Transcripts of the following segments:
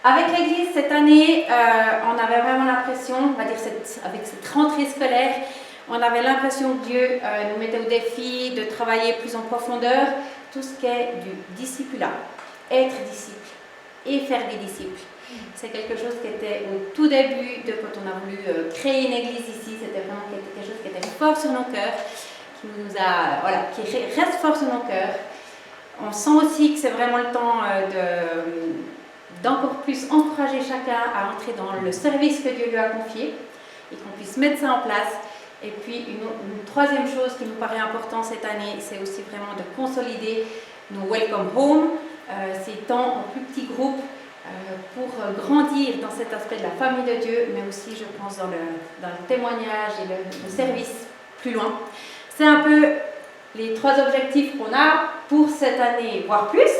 Avec l'église cette année, on avait vraiment l'impression, on va dire avec cette rentrée scolaire, on avait l'impression que Dieu nous mettait au défi de travailler plus en profondeur tout ce qui est du discipulat, être disciple et faire des disciples. C'est quelque chose qui était au tout début de quand on a voulu créer une église ici, c'était vraiment quelque chose qui était fort sur nos cœurs, qui reste fort sur nos cœurs. On sent aussi que c'est vraiment le temps d'encore plus encourager chacun à entrer dans le service que Dieu lui a confié et qu'on puisse mettre ça en place. Et puis une troisième chose qui nous paraît importante cette année, c'est aussi vraiment de consolider nos Welcome Home, ces temps en plus petits groupes pour grandir dans cet aspect de la famille de Dieu, mais aussi je pense dans le témoignage et le service plus loin. C'est un peu les 3 objectifs qu'on a pour cette année, voire plus.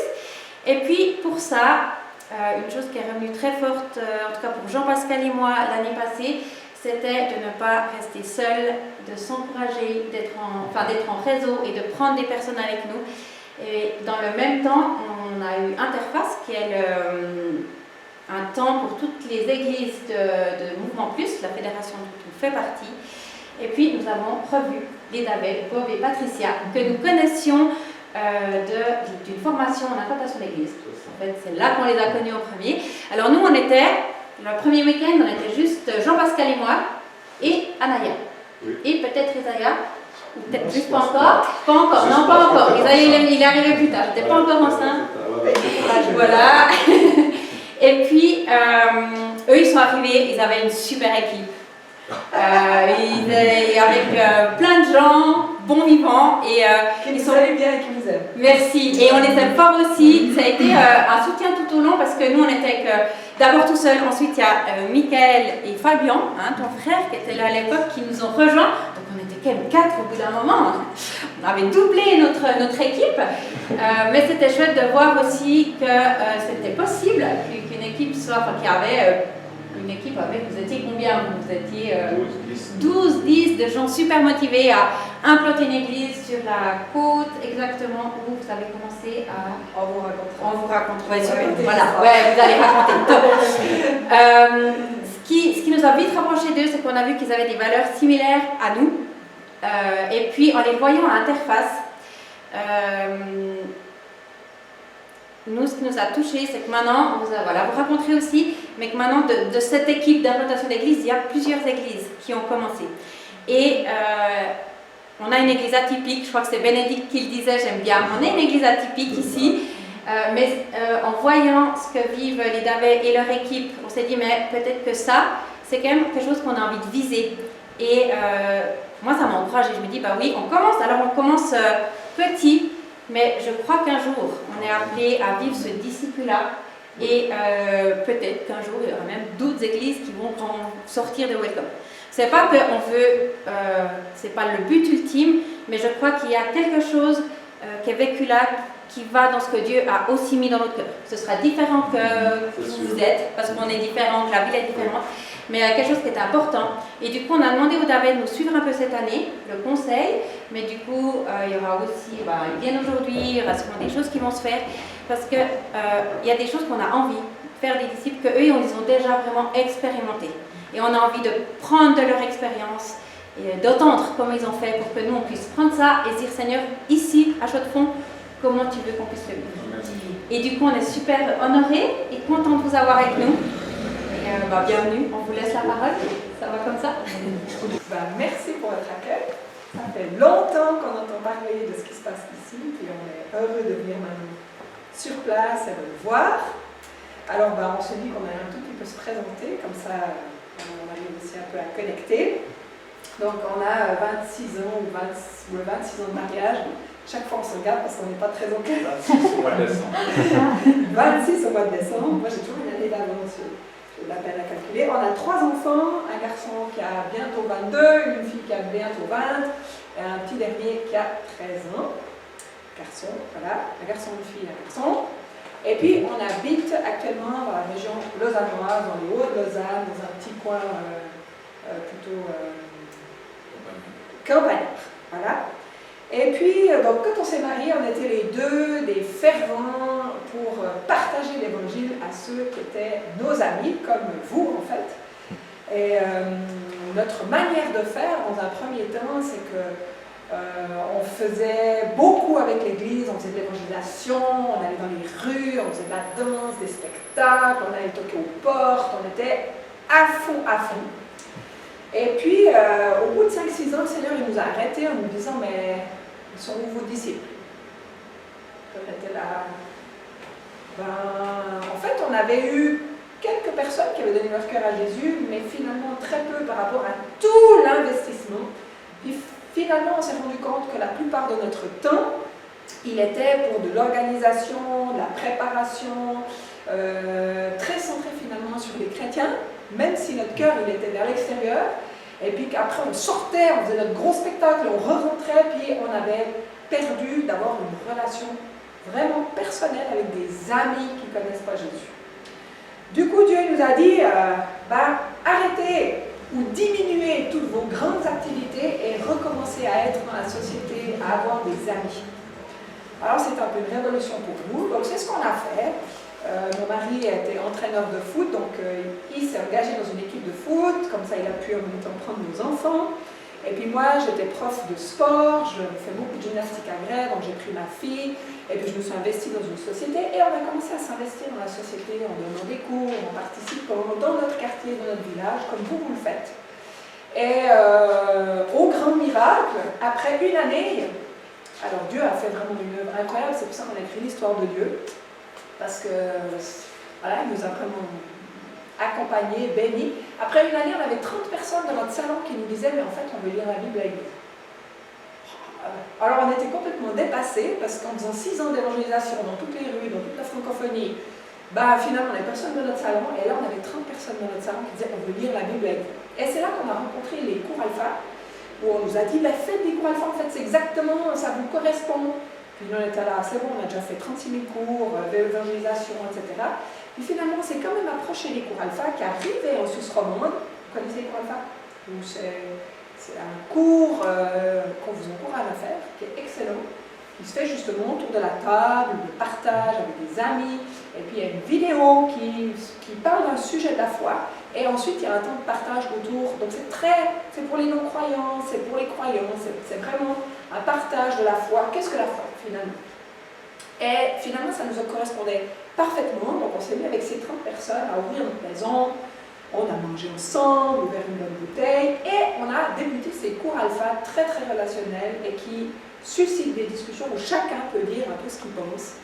Et puis pour ça, une chose qui est revenue très forte, en tout cas pour Jean-Pascal et moi l'année passée, c'était de ne pas rester seul, de s'encourager, d'être en réseau et de prendre des personnes avec nous. Et dans le même temps, on a eu Interface, qui est un temps pour toutes les églises de Mouvement Plus, la fédération dont on fait partie. Et puis nous avons revu les David, Bob et Patricia, que nous connaissions d'une formation en implantation d'église. En fait, c'est là qu'on les a connus au premier. Alors nous, le premier week-end, on était juste Jean-Pascal et moi, et Anaya. Oui. Et peut-être Isaiah, ou peut-être juste pas encore. Pas encore, non, pas encore. Isaiah, il est arrivé plus tard. J'étais pas encore enceinte. Voilà. Et puis, eux, ils sont arrivés, ils avaient une super équipe. Avec plein de gens, bons vivants. Qui nous allaient bien et qui nous aiment. Merci. Et on les aime fort aussi. Ça a été un soutien tout au long parce que nous, on était d'abord tout seul. Ensuite, il y a Michael et Fabien, ton frère, qui étaient là à l'époque, qui nous ont rejoints. Donc, on était quand même 4 au bout d'un moment. On avait doublé notre équipe. Mais c'était chouette de voir aussi que c'était possible qu'une équipe soit, qui avait... une équipe avec, vous étiez combien? Vous étiez 12, 10 de gens super motivés à implanter une église sur la côte, exactement où vous avez commencé à... On vous raconte. On vous raconte, voilà, ouais, vous allez raconter, top. Ce qui nous a vite rapprochés d'eux, c'est qu'on a vu qu'ils avaient des valeurs similaires à nous. Et puis, en les voyant à Interface, nous, ce qui nous a touchés, c'est que maintenant, vous raconterez aussi, mais que maintenant, de cette équipe d'implantation d'église, il y a plusieurs églises qui ont commencé. Et on a une église atypique, je crois que c'est Bénédicte qui le disait, j'aime bien. On est une église atypique ici, mais en voyant ce que vivent les Davet et leur équipe, on s'est dit, mais peut-être que ça, c'est quand même quelque chose qu'on a envie de viser. Et moi, ça m'encourage et je me dis, bah oui, on commence petit. Mais je crois qu'un jour, on est appelé à vivre ce disciple-là et peut-être qu'un jour, il y aura même d'autres églises qui vont sortir de Welcome. C'est pas qu'on veut, c'est pas le but ultime, mais je crois qu'il y a quelque chose qui est vécu là, qui va dans ce que Dieu a aussi mis dans notre cœur. Ce sera différent que vous êtes, parce qu'on est différent, que la ville est différente, mais il y a quelque chose qui est important. Et du coup, on a demandé aux David de nous suivre un peu cette année, le conseil, mais du coup, il y aura aussi, ils viennent aujourd'hui, il y aura sûrement des choses qui vont se faire, parce qu'il y a des choses qu'on a envie de faire des disciples, qu'eux, ils ont déjà vraiment expérimenté. Et on a envie de prendre de leur expérience et d'entendre comment ils ont fait pour que nous, on puisse prendre ça et dire, Seigneur, ici, à Chaux-de-Fonds, comment tu veux qu'on puisse le vivre. Et du coup, on est super honorés et contents de vous avoir avec nous. Et bienvenue, on vous laisse la parole. Ça va comme ça? Merci pour votre accueil. Ça fait longtemps qu'on entend parler de ce qui se passe ici, puis on est heureux de venir maintenant sur place et de le voir. Alors, on se dit qu'on a un tout petit peu se présenter, comme ça, on arrive aussi un peu à connecter. Donc, on a 26 ans ou 26 ans de mariage. Chaque fois, on se regarde parce qu'on n'est pas très au cœur. 26 au mois de décembre. 26 au mois de décembre. Moi, j'ai toujours une année d'avance. Je l'appelle à calculer. On a 3 enfants, un garçon qui a bientôt 22, une fille qui a bientôt 20, et un petit dernier qui a 13 ans. Garçon, voilà, un garçon, une fille, un garçon. Et puis, on habite actuellement dans la région lausannoise, dans les Hauts-de-Lausanne, dans un petit coin plutôt campagnard. Voilà. Et puis, donc, quand on s'est mariés, on était les deux des fervents pour partager l'évangile à ceux qui étaient nos amis, comme vous en fait. Et notre manière de faire, dans un premier temps, c'est que on faisait beaucoup avec l'église, on faisait de l'évangélisation, on allait dans les rues, on faisait de la danse, des spectacles, on allait toquer aux portes, on était à fond, à fond. Et puis, au bout de 5-6 ans, le Seigneur il nous a arrêtés en nous disant, mais ils sont où vos disciples? On était là. En fait, on avait eu quelques personnes qui avaient donné leur cœur à Jésus, mais finalement très peu par rapport à tout l'investissement. Puis finalement, on s'est rendu compte que la plupart de notre temps, il était pour de l'organisation, de la préparation, très centré finalement sur les chrétiens, même si notre cœur il était vers l'extérieur. Et puis qu'après on sortait, on faisait notre gros spectacle, on re-rentrait, puis on avait perdu d'avoir une relation vraiment personnelle avec des amis qui ne connaissent pas Jésus. Du coup, Dieu nous a dit, arrêtez ou diminuez toutes vos grandes activités et recommencez à être dans la société, à avoir des amis. Alors c'est un peu une révolution pour nous, donc c'est ce qu'on a fait. Mon mari était entraîneur de foot, donc il s'est engagé dans une équipe de foot, comme ça il a pu en même temps prendre nos enfants. Et puis moi j'étais prof de sport, je fais beaucoup de gymnastique à Grève, donc j'ai pris ma fille, et puis je me suis investie dans une société, et on a commencé à s'investir dans la société en donnant des cours, en participant dans notre quartier, dans notre village, comme vous le faites. Et au grand miracle, après une année, alors Dieu a fait vraiment une œuvre incroyable, c'est pour ça qu'on a écrit l'histoire de Dieu. Parce que, voilà, il nous a vraiment accompagnés, bénis. Après une année, on avait 30 personnes dans notre salon qui nous disaient, mais en fait, on veut lire la Bible avec vous. Alors, on était complètement dépassés, parce qu'en faisant 6 ans d'évangélisation dans toutes les rues, dans toute la francophonie, finalement, on n'avait personne dans notre salon, et là, on avait 30 personnes dans notre salon qui disaient, on veut lire la Bible avec vous. Et c'est là qu'on a rencontré les cours alpha, où on nous a dit, faites des cours alpha, en fait, c'est exactement, ça vous correspond. Puis on était là, c'est bon, on a déjà fait 36 000 cours d'évangélisation, etc. Puis finalement, on s'est quand même approché des cours alpha qui arrivaient en Suisse romande. Vous connaissez les cours alpha? C'est un cours qu'on vous encourage à faire, qui est excellent, qui se fait justement autour de la table, de partage avec des amis. Et puis il y a une vidéo qui parle d'un sujet de la foi. Et ensuite, il y a un temps de partage autour. Donc c'est pour les non-croyants, c'est pour les croyants, c'est vraiment un partage de la foi. Qu'est-ce que la foi, finalement? Et finalement, ça nous correspondait parfaitement. Donc on s'est mis avec ces 30 personnes à ouvrir notre maison. On a mangé ensemble, ouvert une bonne bouteille. Et on a débuté ces cours alpha très très relationnels et qui suscitent des discussions où chacun peut dire un peu ce qu'il pense.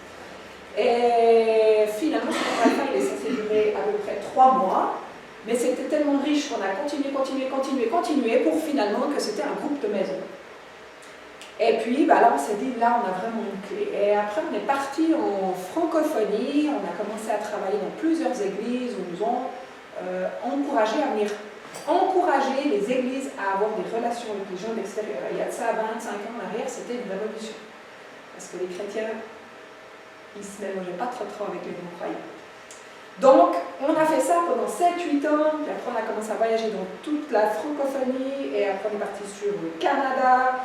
Et finalement, ce cours alpha, il est censé durer à peu près 3 mois. Mais c'était tellement riche qu'on a continué pour finalement que c'était un groupe de maison. Et puis là on s'est dit, là on a vraiment une clé. Et après on est parti en francophonie, on a commencé à travailler dans plusieurs églises où nous ont encouragé à venir encourager les églises à avoir des relations avec les gens de l'extérieur. Il y a de ça 25 ans en arrière, c'était une révolution. Parce que les chrétiens, ils ne se mélangeaient pas trop avec les non-croyants. Donc, on a fait ça pendant 7-8 ans, puis après on a commencé à voyager dans toute la francophonie, et après on est parti sur le Canada.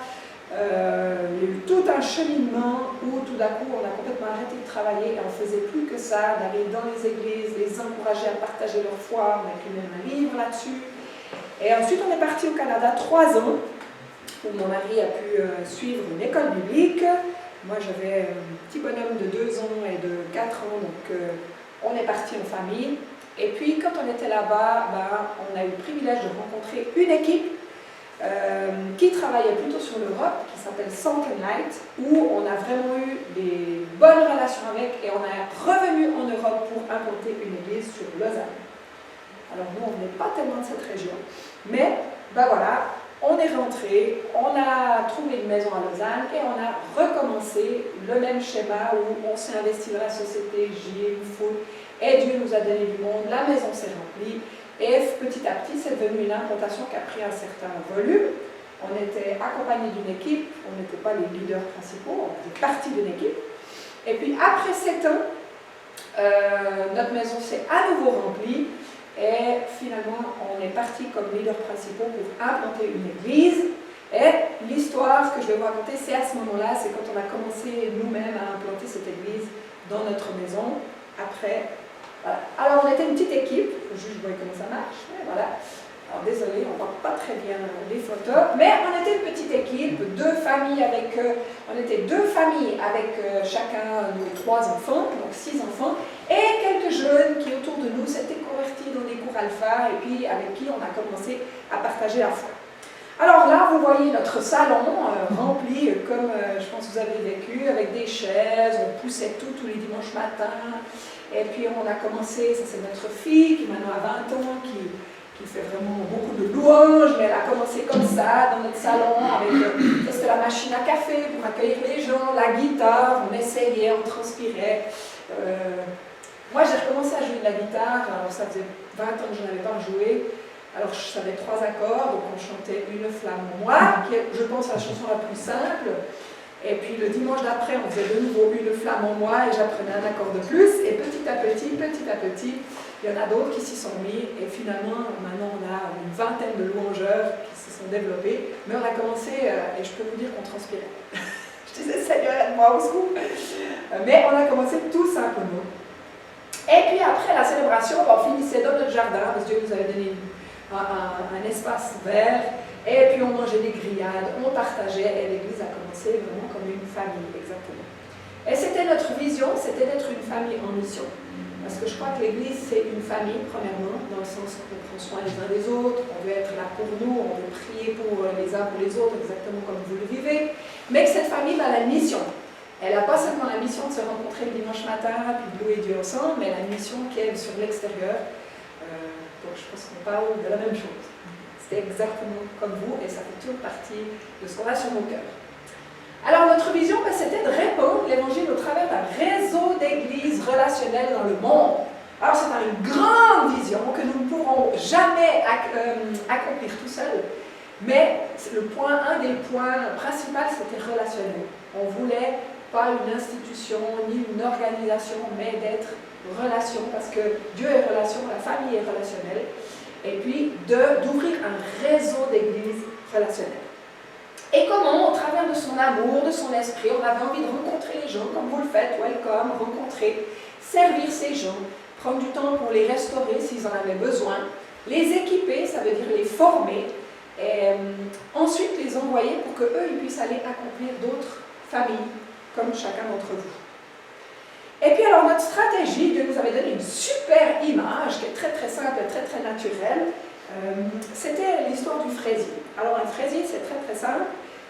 Il y a eu tout un cheminement où tout d'un coup on a complètement arrêté de travailler et on ne faisait plus que ça, d'aller dans les églises, les encourager à partager leur foi. On a écrit même un livre là-dessus. Et ensuite on est parti au Canada 3 ans, où mon mari a pu suivre une école biblique. Moi j'avais un petit bonhomme de 2 ans et de 4 ans, donc on est parti en famille. Et puis quand on était là-bas, on a eu le privilège de rencontrer une équipe qui travaillait plutôt sur l'Europe, qui s'appelle Salt and Light, où on a vraiment eu des bonnes relations avec, et on est revenu en Europe pour implanter une église sur Lausanne. Alors nous, on n'est pas tellement de cette région, mais voilà, on est rentré, on a trouvé une maison à Lausanne, et on a recommencé le même schéma où on s'est investi dans la société, j'y ai eu foot, et Dieu nous a donné du monde, la maison s'est remplie. Et petit à petit, c'est devenu une implantation qui a pris un certain volume. On était accompagné d'une équipe, on n'était pas les leaders principaux, on faisait partie d'une équipe. Et puis après 7 ans, notre maison s'est à nouveau remplie et finalement, on est parti comme leaders principaux pour implanter une église. Et l'histoire que je vais vous raconter, c'est à ce moment-là, c'est quand on a commencé nous-mêmes à implanter cette église dans notre maison, après Voilà. Alors on était une petite équipe, il faut juste voir comment ça marche, et voilà. Alors désolé, on ne voit pas très bien les photos, mais on était une petite équipe, on était deux familles avec chacun nos 3 enfants, donc 6 enfants, et quelques jeunes qui autour de nous s'étaient convertis dans des cours alpha et puis avec qui on a commencé à partager la foi. Alors là, vous voyez notre salon rempli, comme je pense que vous avez vécu, avec des chaises, on poussait tout tous les dimanches matins, et puis on a commencé, ça c'est notre fille qui maintenant a 20 ans, qui fait vraiment beaucoup de louanges, mais elle a commencé comme ça, dans notre salon, avec c'était la machine à café pour accueillir les gens, la guitare, on essayait, on transpirait. Moi j'ai recommencé à jouer de la guitare, alors ça faisait 20 ans que je n'avais pas joué, alors je savais 3 accords, donc on chantait Une flamme en moi, qui est, je pense, la chanson la plus simple. Et puis le dimanche d'après, on faisait de nouveau Une flamme en moi et j'apprenais un accord de plus. Et petit à petit, il y en a d'autres qui s'y sont mis. Et finalement, maintenant, on a une vingtaine de louangeurs qui se sont développés. Mais on a commencé, et je peux vous dire qu'on transpirait. Je disais, Seigneur, aide-moi au secours. Mais on a commencé tout simplement. Et puis après la célébration, on finissait dans notre jardin, parce que Dieu nous avait donné un espace vert. Et puis on mangeait des grillades, on partageait, et l'église a commencé vraiment comme une famille, exactement. Et c'était notre vision, c'était d'être une famille en mission. Parce que je crois que l'église, c'est une famille, premièrement, dans le sens qu'on prend soin les uns des autres, on veut être là pour nous, on veut prier pour les uns pour les autres, exactement comme vous le vivez. Mais que cette famille a la mission. Elle n'a pas seulement la mission de se rencontrer le dimanche matin, puis de louer Dieu ensemble, mais la mission qui est sur l'extérieur. Donc je pense qu'on parle de la même chose. C'est exactement comme vous et ça fait toujours partie de ce qu'on a sur nos cœurs. Alors notre vision, c'était de répandre l'évangile au travers d'un réseau d'églises relationnelles dans le monde. Alors c'est une grande vision que nous ne pourrons jamais accomplir tout seul, mais un des points principaux, c'était relationnel. On voulait pas une institution ni une organisation, mais d'être relation, parce que Dieu est relation, la famille est relationnelle. Et puis d'ouvrir un réseau d'églises relationnelles. Et comment, au travers de son amour, de son esprit, on avait envie de rencontrer les gens, comme vous le faites, welcome, rencontrer, servir ces gens, prendre du temps pour les restaurer s'ils en avaient besoin, les équiper, ça veut dire les former, et ensuite les envoyer pour qu'eux ils puissent aller accomplir d'autres familles, comme chacun d'entre vous. Et puis alors notre stratégie, Dieu nous avait donné une super image qui est très très simple et très très naturelle. C'était l'histoire du fraisier. Alors un fraisier c'est très très simple,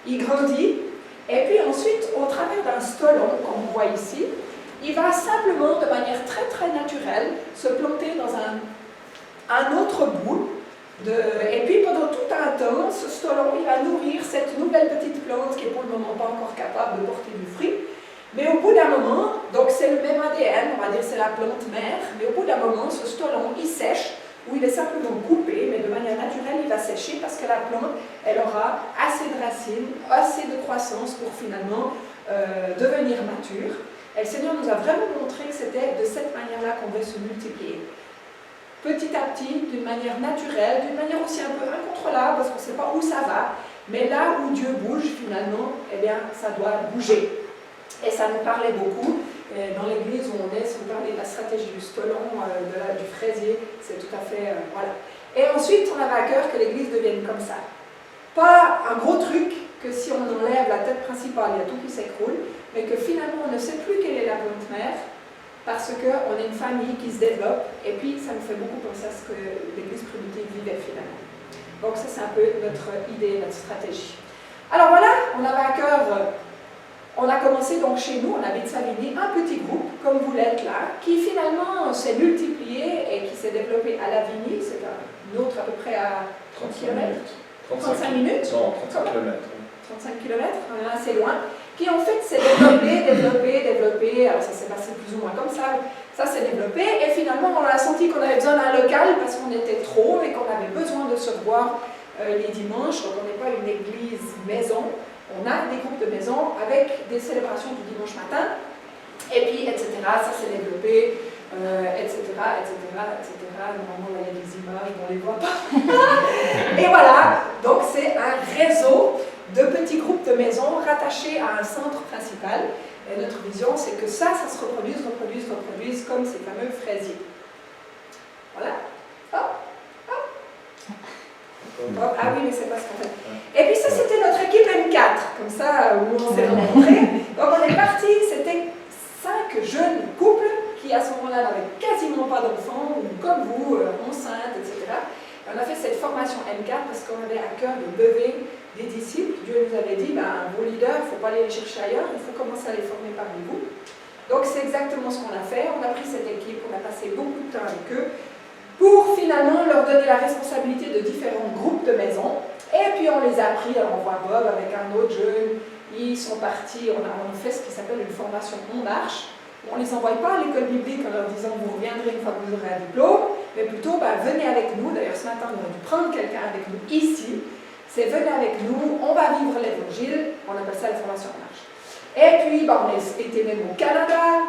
il grandit et puis ensuite au travers d'un stolon comme on voit ici, il va simplement de manière très très naturelle se planter dans un autre bout. Et puis pendant tout un temps, ce stolon il va nourrir cette nouvelle petite plante qui est pour le moment pas encore capable de porter du fruit. Mais au bout d'un moment, donc c'est le même ADN, on va dire c'est la plante mère, mais au bout d'un moment, ce stolon, il sèche, ou il est simplement coupé, mais de manière naturelle, il va sécher parce que la plante, elle aura assez de racines, assez de croissance pour finalement devenir mature. Et le Seigneur nous a vraiment montré que c'était de cette manière-là qu'on veut se multiplier. Petit à petit, d'une manière naturelle, d'une manière aussi un peu incontrôlable, parce qu'on ne sait pas où ça va, mais là où Dieu bouge, finalement, eh bien, ça doit bouger. Et ça nous parlait beaucoup. Et dans l'église où on est, si on parlait de la stratégie du stolon, du fraisier, c'est tout à fait... voilà. Et ensuite, on avait à cœur que l'église devienne comme ça. Pas un gros truc, que si on enlève la tête principale, il y a tout qui s'écroule, mais que finalement, on ne sait plus quelle est la plante mère, parce qu'on est une famille qui se développe, et puis ça nous fait beaucoup penser à ce que l'église primitive vivait finalement. Donc ça, c'est un peu notre idée, notre stratégie. Alors voilà, on avait à cœur... On a commencé donc chez nous, on habite Savigny, un petit groupe, comme vous l'êtes là, qui finalement s'est multiplié et qui s'est développé à Lavigny, c'est une autre à peu près à 30 km. 35 minutes. Non, 35 km. 35 km, assez loin, qui en fait s'est développé, alors ça s'est passé plus ou moins comme ça s'est développé, et finalement on a senti qu'on avait besoin d'un local parce qu'on était trop et qu'on avait besoin de se revoir les dimanches, donc on n'est pas une église maison. On a des groupes de maison avec des célébrations du dimanche matin, et puis, etc., ça s'est développé, etc. Normalement, là, il y a des images, on ne les voit pas. Et voilà, donc c'est un réseau de petits groupes de maisons rattachés à un centre principal. Et notre vision, c'est que ça se reproduise comme ces fameux fraisiers. Ah oui, mais c'est pas ce qu'on fait. Et puis ça, c'était notre équipe M4, comme ça, où on s'est rencontrés. Donc on est parti, c'était 5 jeunes couples qui à ce moment-là n'avaient quasiment pas d'enfants, ou comme vous, enceintes, etc. Et on a fait cette formation M4 parce qu'on avait à cœur de lever des disciples. Dieu nous avait dit, vos leaders, il ne faut pas aller les chercher ailleurs, il faut commencer à les former parmi vous. Donc c'est exactement ce qu'on a fait. On a pris cette équipe, on a passé beaucoup de temps avec eux pour finalement leur donner la responsabilité de différents groupes de maisons. Et puis on les a pris, alors on voit Bob avec un autre jeune, ils sont partis, on a fait ce qui s'appelle une formation On Marche. On ne les envoie pas à l'école biblique en leur disant vous reviendrez une fois que vous aurez un diplôme, mais plutôt venez avec nous. D'ailleurs ce matin on aurait dû prendre quelqu'un avec nous ici. C'est venez avec nous, on va vivre l'évangile, on appelle ça la formation En Marche. Et puis, on était même au Canada,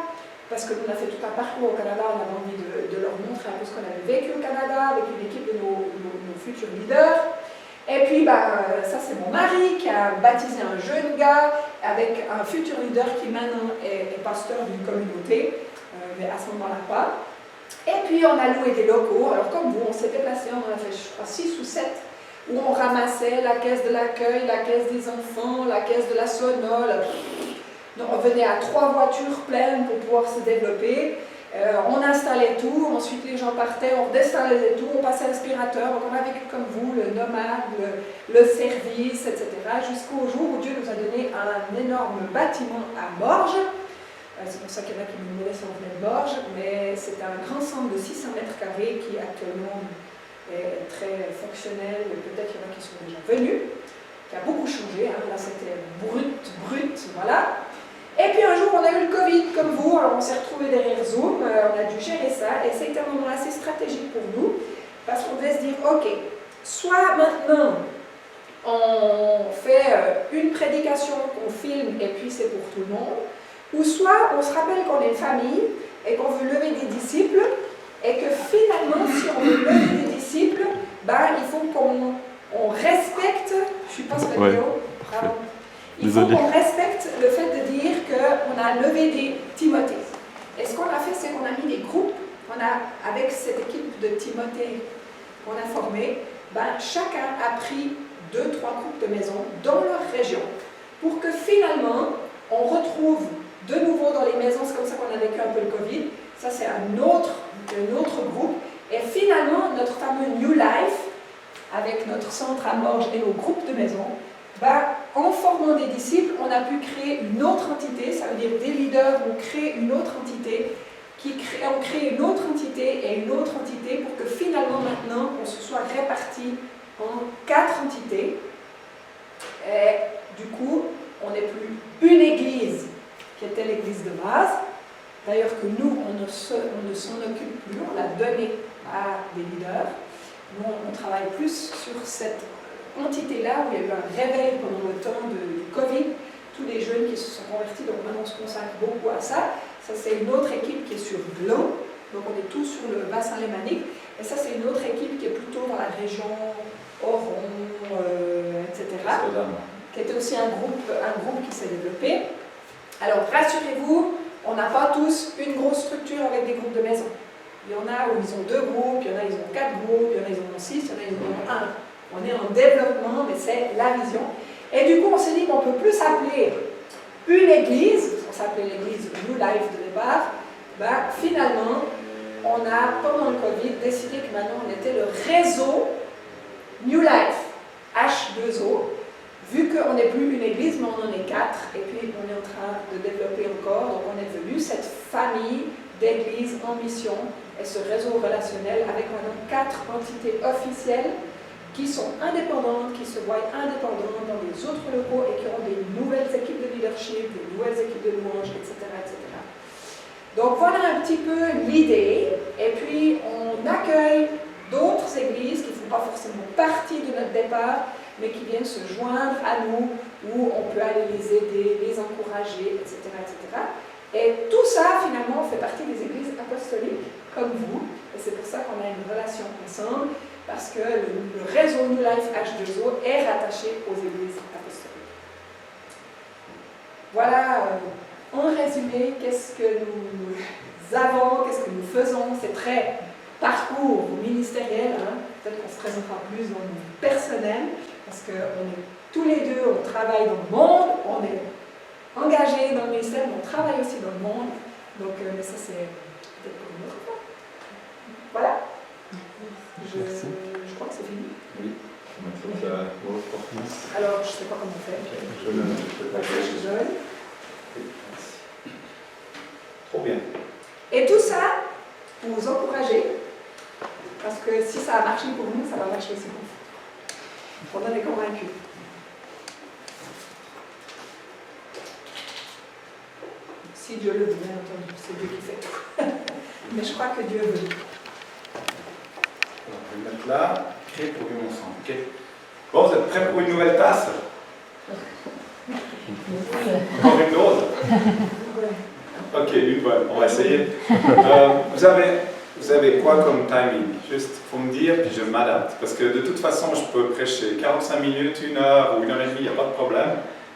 parce que nous, on a fait tout un parcours au Canada, on avait envie de leur montrer un peu ce qu'on avait vécu au Canada, avec une équipe de nos futurs leaders. Et puis, ça c'est mon mari qui a baptisé un jeune gars avec un futur leader qui maintenant est pasteur d'une communauté, mais à ce moment-là pas. Et puis, on a loué des locaux, alors comme vous, on s'est déplacé, on en a fait, je crois, 6 ou 7, où on ramassait la caisse de l'accueil, la caisse des enfants, la caisse de la sonole. Donc on venait à 3 voitures pleines pour pouvoir se développer. On installait tout, ensuite les gens partaient, on désinstallait tout, on passait à l'aspirateur. Donc on a vécu comme vous, le nomade, le service, etc. Jusqu'au jour où Dieu nous a donné un énorme bâtiment à Morges. C'est pour ça qu'il y en a qui nous demandaient si on venait de Morges, mais c'est un grand centre de 600 mètres carrés qui actuellement est très fonctionnel. Peut-être qu'il y en a qui sont déjà venus, qui a beaucoup changé. Là c'était brut, voilà. Et puis un jour, on a eu le Covid comme vous, alors on s'est retrouvés derrière Zoom, on a dû gérer ça, et c'était un moment assez stratégique pour nous, parce qu'on devait se dire, ok, soit maintenant, on fait une prédication qu'on filme, et puis c'est pour tout le monde, ou soit on se rappelle qu'on est une famille, et qu'on veut lever des disciples, et que finalement, si on veut lever des disciples, il faut qu'on respecte, je suis pas sur la vidéo, pardon. Il faut qu'on respecte le fait de dire qu'on a levé des Timothées. Et ce qu'on a fait, c'est qu'on a mis des groupes. Avec cette équipe de Timothée qu'on a formée, chacun a pris 2-3 groupes de maisons dans leur région pour que finalement, on retrouve de nouveau dans les maisons, c'est comme ça qu'on a vécu un peu le Covid. Ça, c'est un autre groupe. Et finalement, notre fameux New Life, avec notre centre à Morges et nos groupes de maisons, en formant des disciples, on a pu créer une autre entité, ça veut dire des leaders ont créé une autre entité, ont créé une autre entité et une autre entité pour que finalement maintenant on se soit répartis en 4 entités. Et du coup, on n'est plus une église qui était l'église de base, d'ailleurs que nous, on ne s'en occupe plus, on l'a donné à des leaders. Nous, on travaille plus sur cette entité-là, où il y a eu un réveil pendant le temps du Covid, tous les jeunes qui se sont convertis, donc maintenant on se consacre beaucoup à ça. Ça c'est une autre équipe qui est sur Gland, donc on est tous sur le bassin lémanique, et ça c'est une autre équipe qui est plutôt dans la région Oron, etc. Qui était aussi un groupe qui s'est développé. Alors rassurez-vous, on n'a pas tous une grosse structure avec des groupes de maison. Il y en a où ils ont 2 groupes, il y en a ils ont 4 groupes, il y en a ils en ont 6, il y en a ils en ont 1. On est en développement, mais c'est la vision. Et du coup, on s'est dit qu'on ne peut plus s'appeler une église, on s'appelait l'église New Life de départ. Finalement, on a, pendant le Covid, décidé que maintenant on était le réseau New Life, H2O, vu qu'on n'est plus une église, mais on en est 4, et puis on est en train de développer encore, donc on est devenu cette famille d'églises en mission, et ce réseau relationnel avec maintenant 4 entités officielles qui sont indépendantes, qui se voient indépendantes dans les autres locaux et qui ont des nouvelles équipes de leadership, des nouvelles équipes de louange, etc., etc. Donc voilà un petit peu l'idée, et puis on accueille d'autres églises qui ne font pas forcément partie de notre départ, mais qui viennent se joindre à nous, où on peut aller les aider, les encourager, etc., etc. Et tout ça, finalement, fait partie des églises apostoliques, comme vous, et c'est pour ça qu'on a une relation ensemble, parce que le réseau New Life H2O est rattaché aux églises apostoliques. Voilà, en résumé, qu'est-ce que nous avons, qu'est-ce que nous faisons. C'est très parcours ministériel, hein, peut-être qu'on se présentera plus dans le personnel, parce que tous les deux, on travaille dans le monde, on est engagés dans le ministère, mais on travaille aussi dans le monde. Donc, mais ça, c'est peut-être pour une autre fois. Voilà. Je crois que c'est fini. Oui. Alors, je ne sais pas comment on fait. Je donne. Trop bien. Et tout ça pour vous encourager, parce que si ça a marché pour nous, ça va marcher aussi pour vous. On en est convaincus. Si Dieu le veut, bien entendu, c'est Dieu qui fait tout. Mais je crois que Dieu veut. Alors, je vais mettre là, créer pour vivre ensemble. Ok. Bon, vous êtes prêts pour une nouvelle tasse? Encore une dose? Ok, une bonne, on va essayer. Vous avez quoi comme timing? Juste, il faut me dire, puis je m'adapte. Parce que de toute façon, je peux prêcher 45 minutes, 1 heure ou 1 heure et demie, il n'y a pas de problème.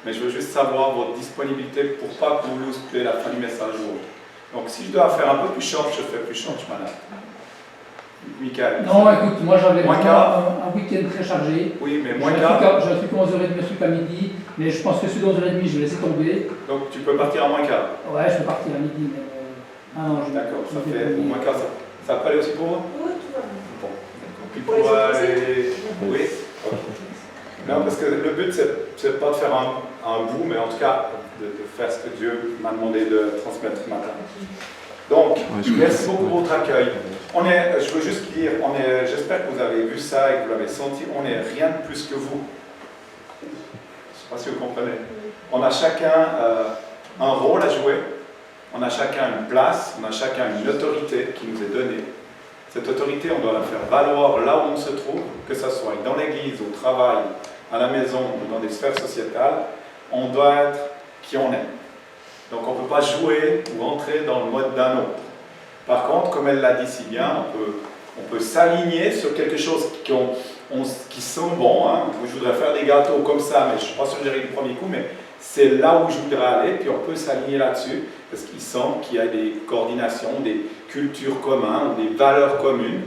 Mais je veux juste savoir votre disponibilité pour pas que vous loupez la fin du message ou autre. Donc si je dois faire un peu plus short, je fais plus short, je m'adapte. Michael. Non, écoute, moi j'avais Moins un week-end très chargé. Oui, mais J'ai moins un quart. truc à 11h30, un truc à midi, mais je pense que celui d'11h30, je vais laisser tomber. Donc tu peux partir à moins quart. Ouais, je vais partir à midi, mais non, D'accord, ça fait moins quart. Ça peut aller aussi pour vous? Oui, tout va bien. Bon. Puis Pour les pour autres aller... Oui. Ok. Non, parce que le but, c'est pas de faire un bout, mais en tout cas, de faire ce que Dieu m'a demandé de transmettre ce matin. Donc, merci beaucoup pour votre accueil. Je veux juste dire, j'espère que vous avez vu ça et que vous l'avez senti, on n'est rien de plus que vous. Je ne sais pas si vous comprenez. On a chacun un rôle à jouer, on a chacun une place, on a chacun une autorité qui nous est donnée. Cette autorité, on doit la faire valoir là où on se trouve, que ce soit dans l'église, au travail, à la maison ou dans des sphères sociétales. On doit être qui on est. Donc on ne peut pas jouer ou entrer dans le mode d'un autre. Par contre, comme elle l'a dit si bien, on peut s'aligner sur quelque chose qui sent bon. Hein. Je voudrais faire des gâteaux comme ça, mais je ne suis pas sûr que j'arrive du premier coup, mais c'est là où je voudrais aller, puis on peut s'aligner là-dessus, parce qu'il semble qu'il y a des coordinations, des cultures communes, des valeurs communes,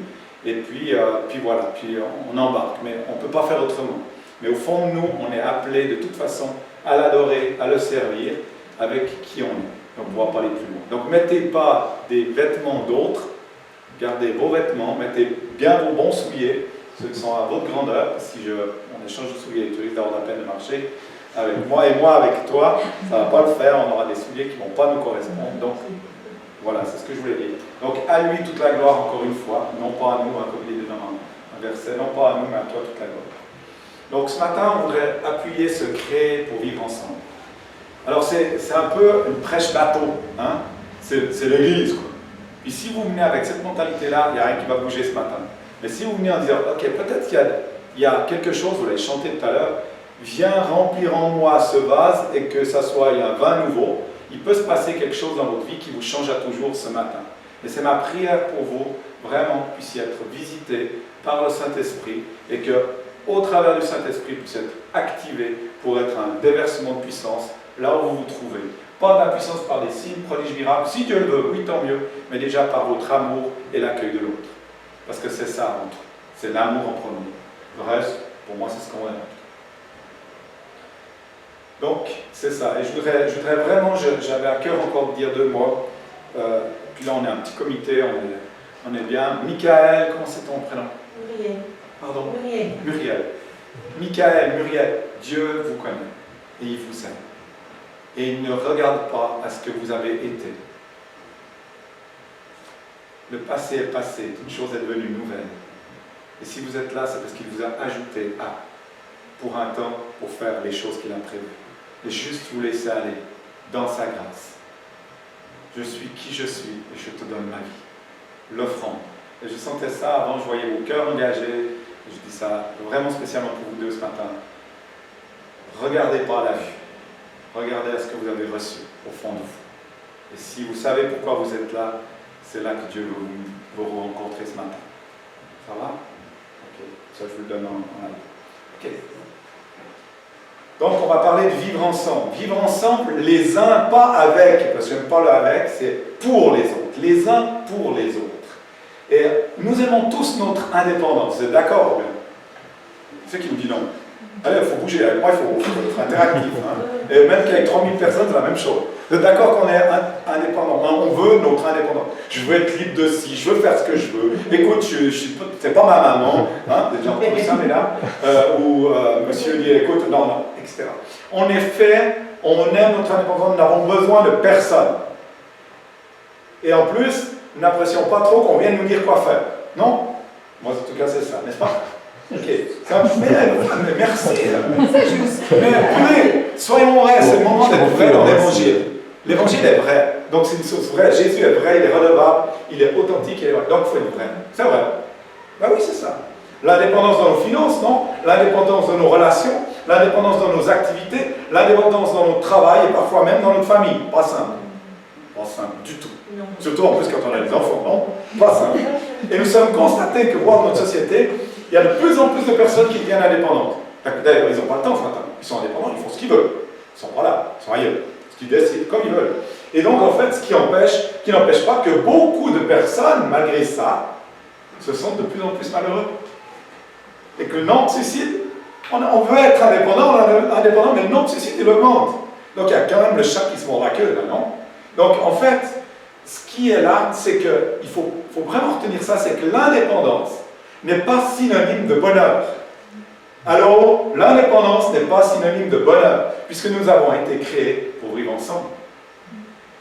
et puis voilà, puis on embarque, mais on ne peut pas faire autrement. Mais au fond de nous, on est appelé de toute façon à l'adorer, à le servir, avec qui on est. Donc on ne pourra pas aller plus loin. Donc mettez pas des vêtements d'autres, gardez vos vêtements, mettez bien vos bons souliers, ceux qui sont à votre grandeur. Si on échange de souliers, tu risques d'avoir la peine de marcher avec moi et moi avec toi, ça ne va pas le faire, on aura des souliers qui ne vont pas nous correspondre. Donc voilà, c'est ce que je voulais dire. Donc à lui toute la gloire encore une fois, non pas à nous, comme il est dans un verset, non pas à nous, mais à toi toute la gloire. Donc ce matin, on voudrait appuyer ce créer pour vivre ensemble. Alors c'est un peu une prêche bateau, hein? C'est l'église, quoi. Puis si vous venez avec cette mentalité-là, il n'y a rien qui va bouger ce matin. Mais si vous venez en disant, ok, peut-être qu'il y a quelque chose, vous l'avez chanté tout à l'heure, viens remplir en moi ce vase et que ça soit un vin nouveau, il peut se passer quelque chose dans votre vie qui vous change à toujours ce matin. Et c'est ma prière pour vous, vraiment, que puissiez être visités par le Saint-Esprit et que, au travers du Saint-Esprit, puisse être activé pour être un déversement de puissance là où vous vous trouvez. Pas de la puissance par des signes, prodiges, miracles, si Dieu le veut, oui, tant mieux, mais déjà par votre amour et l'accueil de l'autre. Parce que c'est ça avant tout. C'est l'amour en premier. Le reste, pour moi, c'est ce qu'on a. Donc, c'est ça. Et je voudrais vraiment, j'avais à cœur encore de dire 2 mots. Puis là, on est un petit comité, on est bien. Michael, comment c'est ton prénom? Muriel. Pardon? Muriel. Muriel. Michael, Muriel, Dieu vous connaît et il vous aime. Et il ne regarde pas à ce que vous avez été. Le passé est passé, toute chose est devenue nouvelle. Et si vous êtes là, c'est parce qu'il vous a ajouté à, pour un temps, pour faire les choses qu'il a prévues. Et juste vous laisser aller dans sa grâce. Je suis qui je suis et je te donne ma vie. L'offrande. Et je sentais ça avant, je voyais vos cœurs engagés. Je dis ça vraiment spécialement pour vous deux ce matin. Regardez pas la vue. Regardez à ce que vous avez reçu au fond de vous. Et si vous savez pourquoi vous êtes là, c'est là que Dieu veut vous rencontrer ce matin. Ça va? Ok. Ça, je vous le donne en live. Ok. Donc, on va parler de vivre ensemble. Vivre ensemble, les uns, pas avec, parce que j'aime pas le avec, c'est pour les autres. Les uns pour les autres. Et nous aimons tous notre indépendance. Vous êtes d'accord? C'est qui me dit non? Allez, il faut bouger. Avec moi, il faut être interactif. Hein. Et même qu'avec 3000 personnes, c'est la même chose. Vous êtes d'accord qu'on est indépendant? On veut notre indépendance. Je veux être libre de ci, je veux faire ce que je veux. Écoute, c'est pas ma maman, hein, déjà entendu ça, mesdames, ou monsieur dit, écoute, non, etc. On est fait, on aime notre indépendance, nous n'avons besoin de personne. Et en plus, nous n'apprécions pas trop qu'on vienne nous dire quoi faire. Non? Moi, en tout cas, c'est ça, n'est-ce pas? Ok. Mais merci. C'est juste. Mais écoutez, soyons vrais, c'est le moment d'être vrai dans l'évangile. L'évangile est vrai. Donc c'est une chose vraie. Jésus est vrai, il est redevable, il est authentique, il est vrai. Donc il faut être vrai. C'est vrai. Ben oui, c'est ça. L'indépendance dans nos finances, non? L'indépendance dans nos relations, l'indépendance dans nos activités, l'indépendance dans notre travail et parfois même dans notre famille. Pas simple. Pas simple du tout. Non. Surtout en plus quand on a des enfants, non? Pas simple. Et nous sommes constatés que voir notre société, il y a de plus en plus de personnes qui deviennent indépendantes. D'ailleurs, ils n'ont pas le temps ce matin. Ils sont indépendants, ils font ce qu'ils veulent. Ils sont pas là, ils sont ailleurs. Ce qu'ils décident comme ils veulent. Et donc, en fait, ce qui n'empêche pas que beaucoup de personnes, malgré ça, se sentent de plus en plus malheureux. Et que le nombre de suicides, on veut être indépendant, mais le nombre de suicides, il augmente. Donc, il y a quand même le chat qui se mord la queue, là, non? Donc, en fait, ce qui est là, c'est qu'il faut vraiment retenir ça, c'est que l'indépendance n'est pas synonyme de bonheur. Alors, l'indépendance n'est pas synonyme de bonheur, puisque nous avons été créés pour vivre ensemble.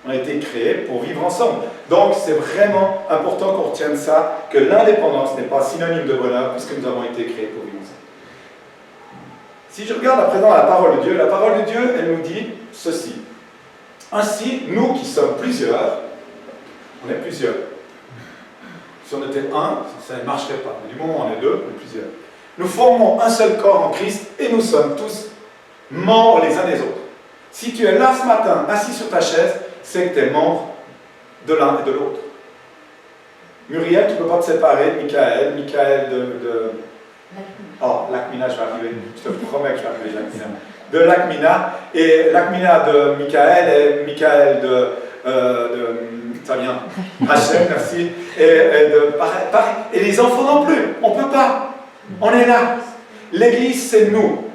On a été créés pour vivre ensemble. Donc, c'est vraiment important qu'on retienne ça, que l'indépendance n'est pas synonyme de bonheur, puisque nous avons été créés pour vivre ensemble. Si je regarde à présent la parole de Dieu, elle nous dit ceci. Ainsi, nous qui sommes plusieurs, on est plusieurs. Si on était un, ça ne marcherait pas. Mais du moment où on est deux, on est plusieurs. Nous formons un seul corps en Christ et nous sommes tous membres les uns des autres. Si tu es là ce matin, assis sur ta chaise, c'est que tu es membre de l'un et de l'autre. Muriel, tu ne peux pas te séparer de Michael de... Oh, Lacmina, je vais arriver. Je te promets que je vais arriver, Lacmina. De Lacmina, et Lacmina de Michael, et Michael de ça vient, Rachel, merci, et les enfants non plus, on ne peut pas, on est là. L'église, c'est nous.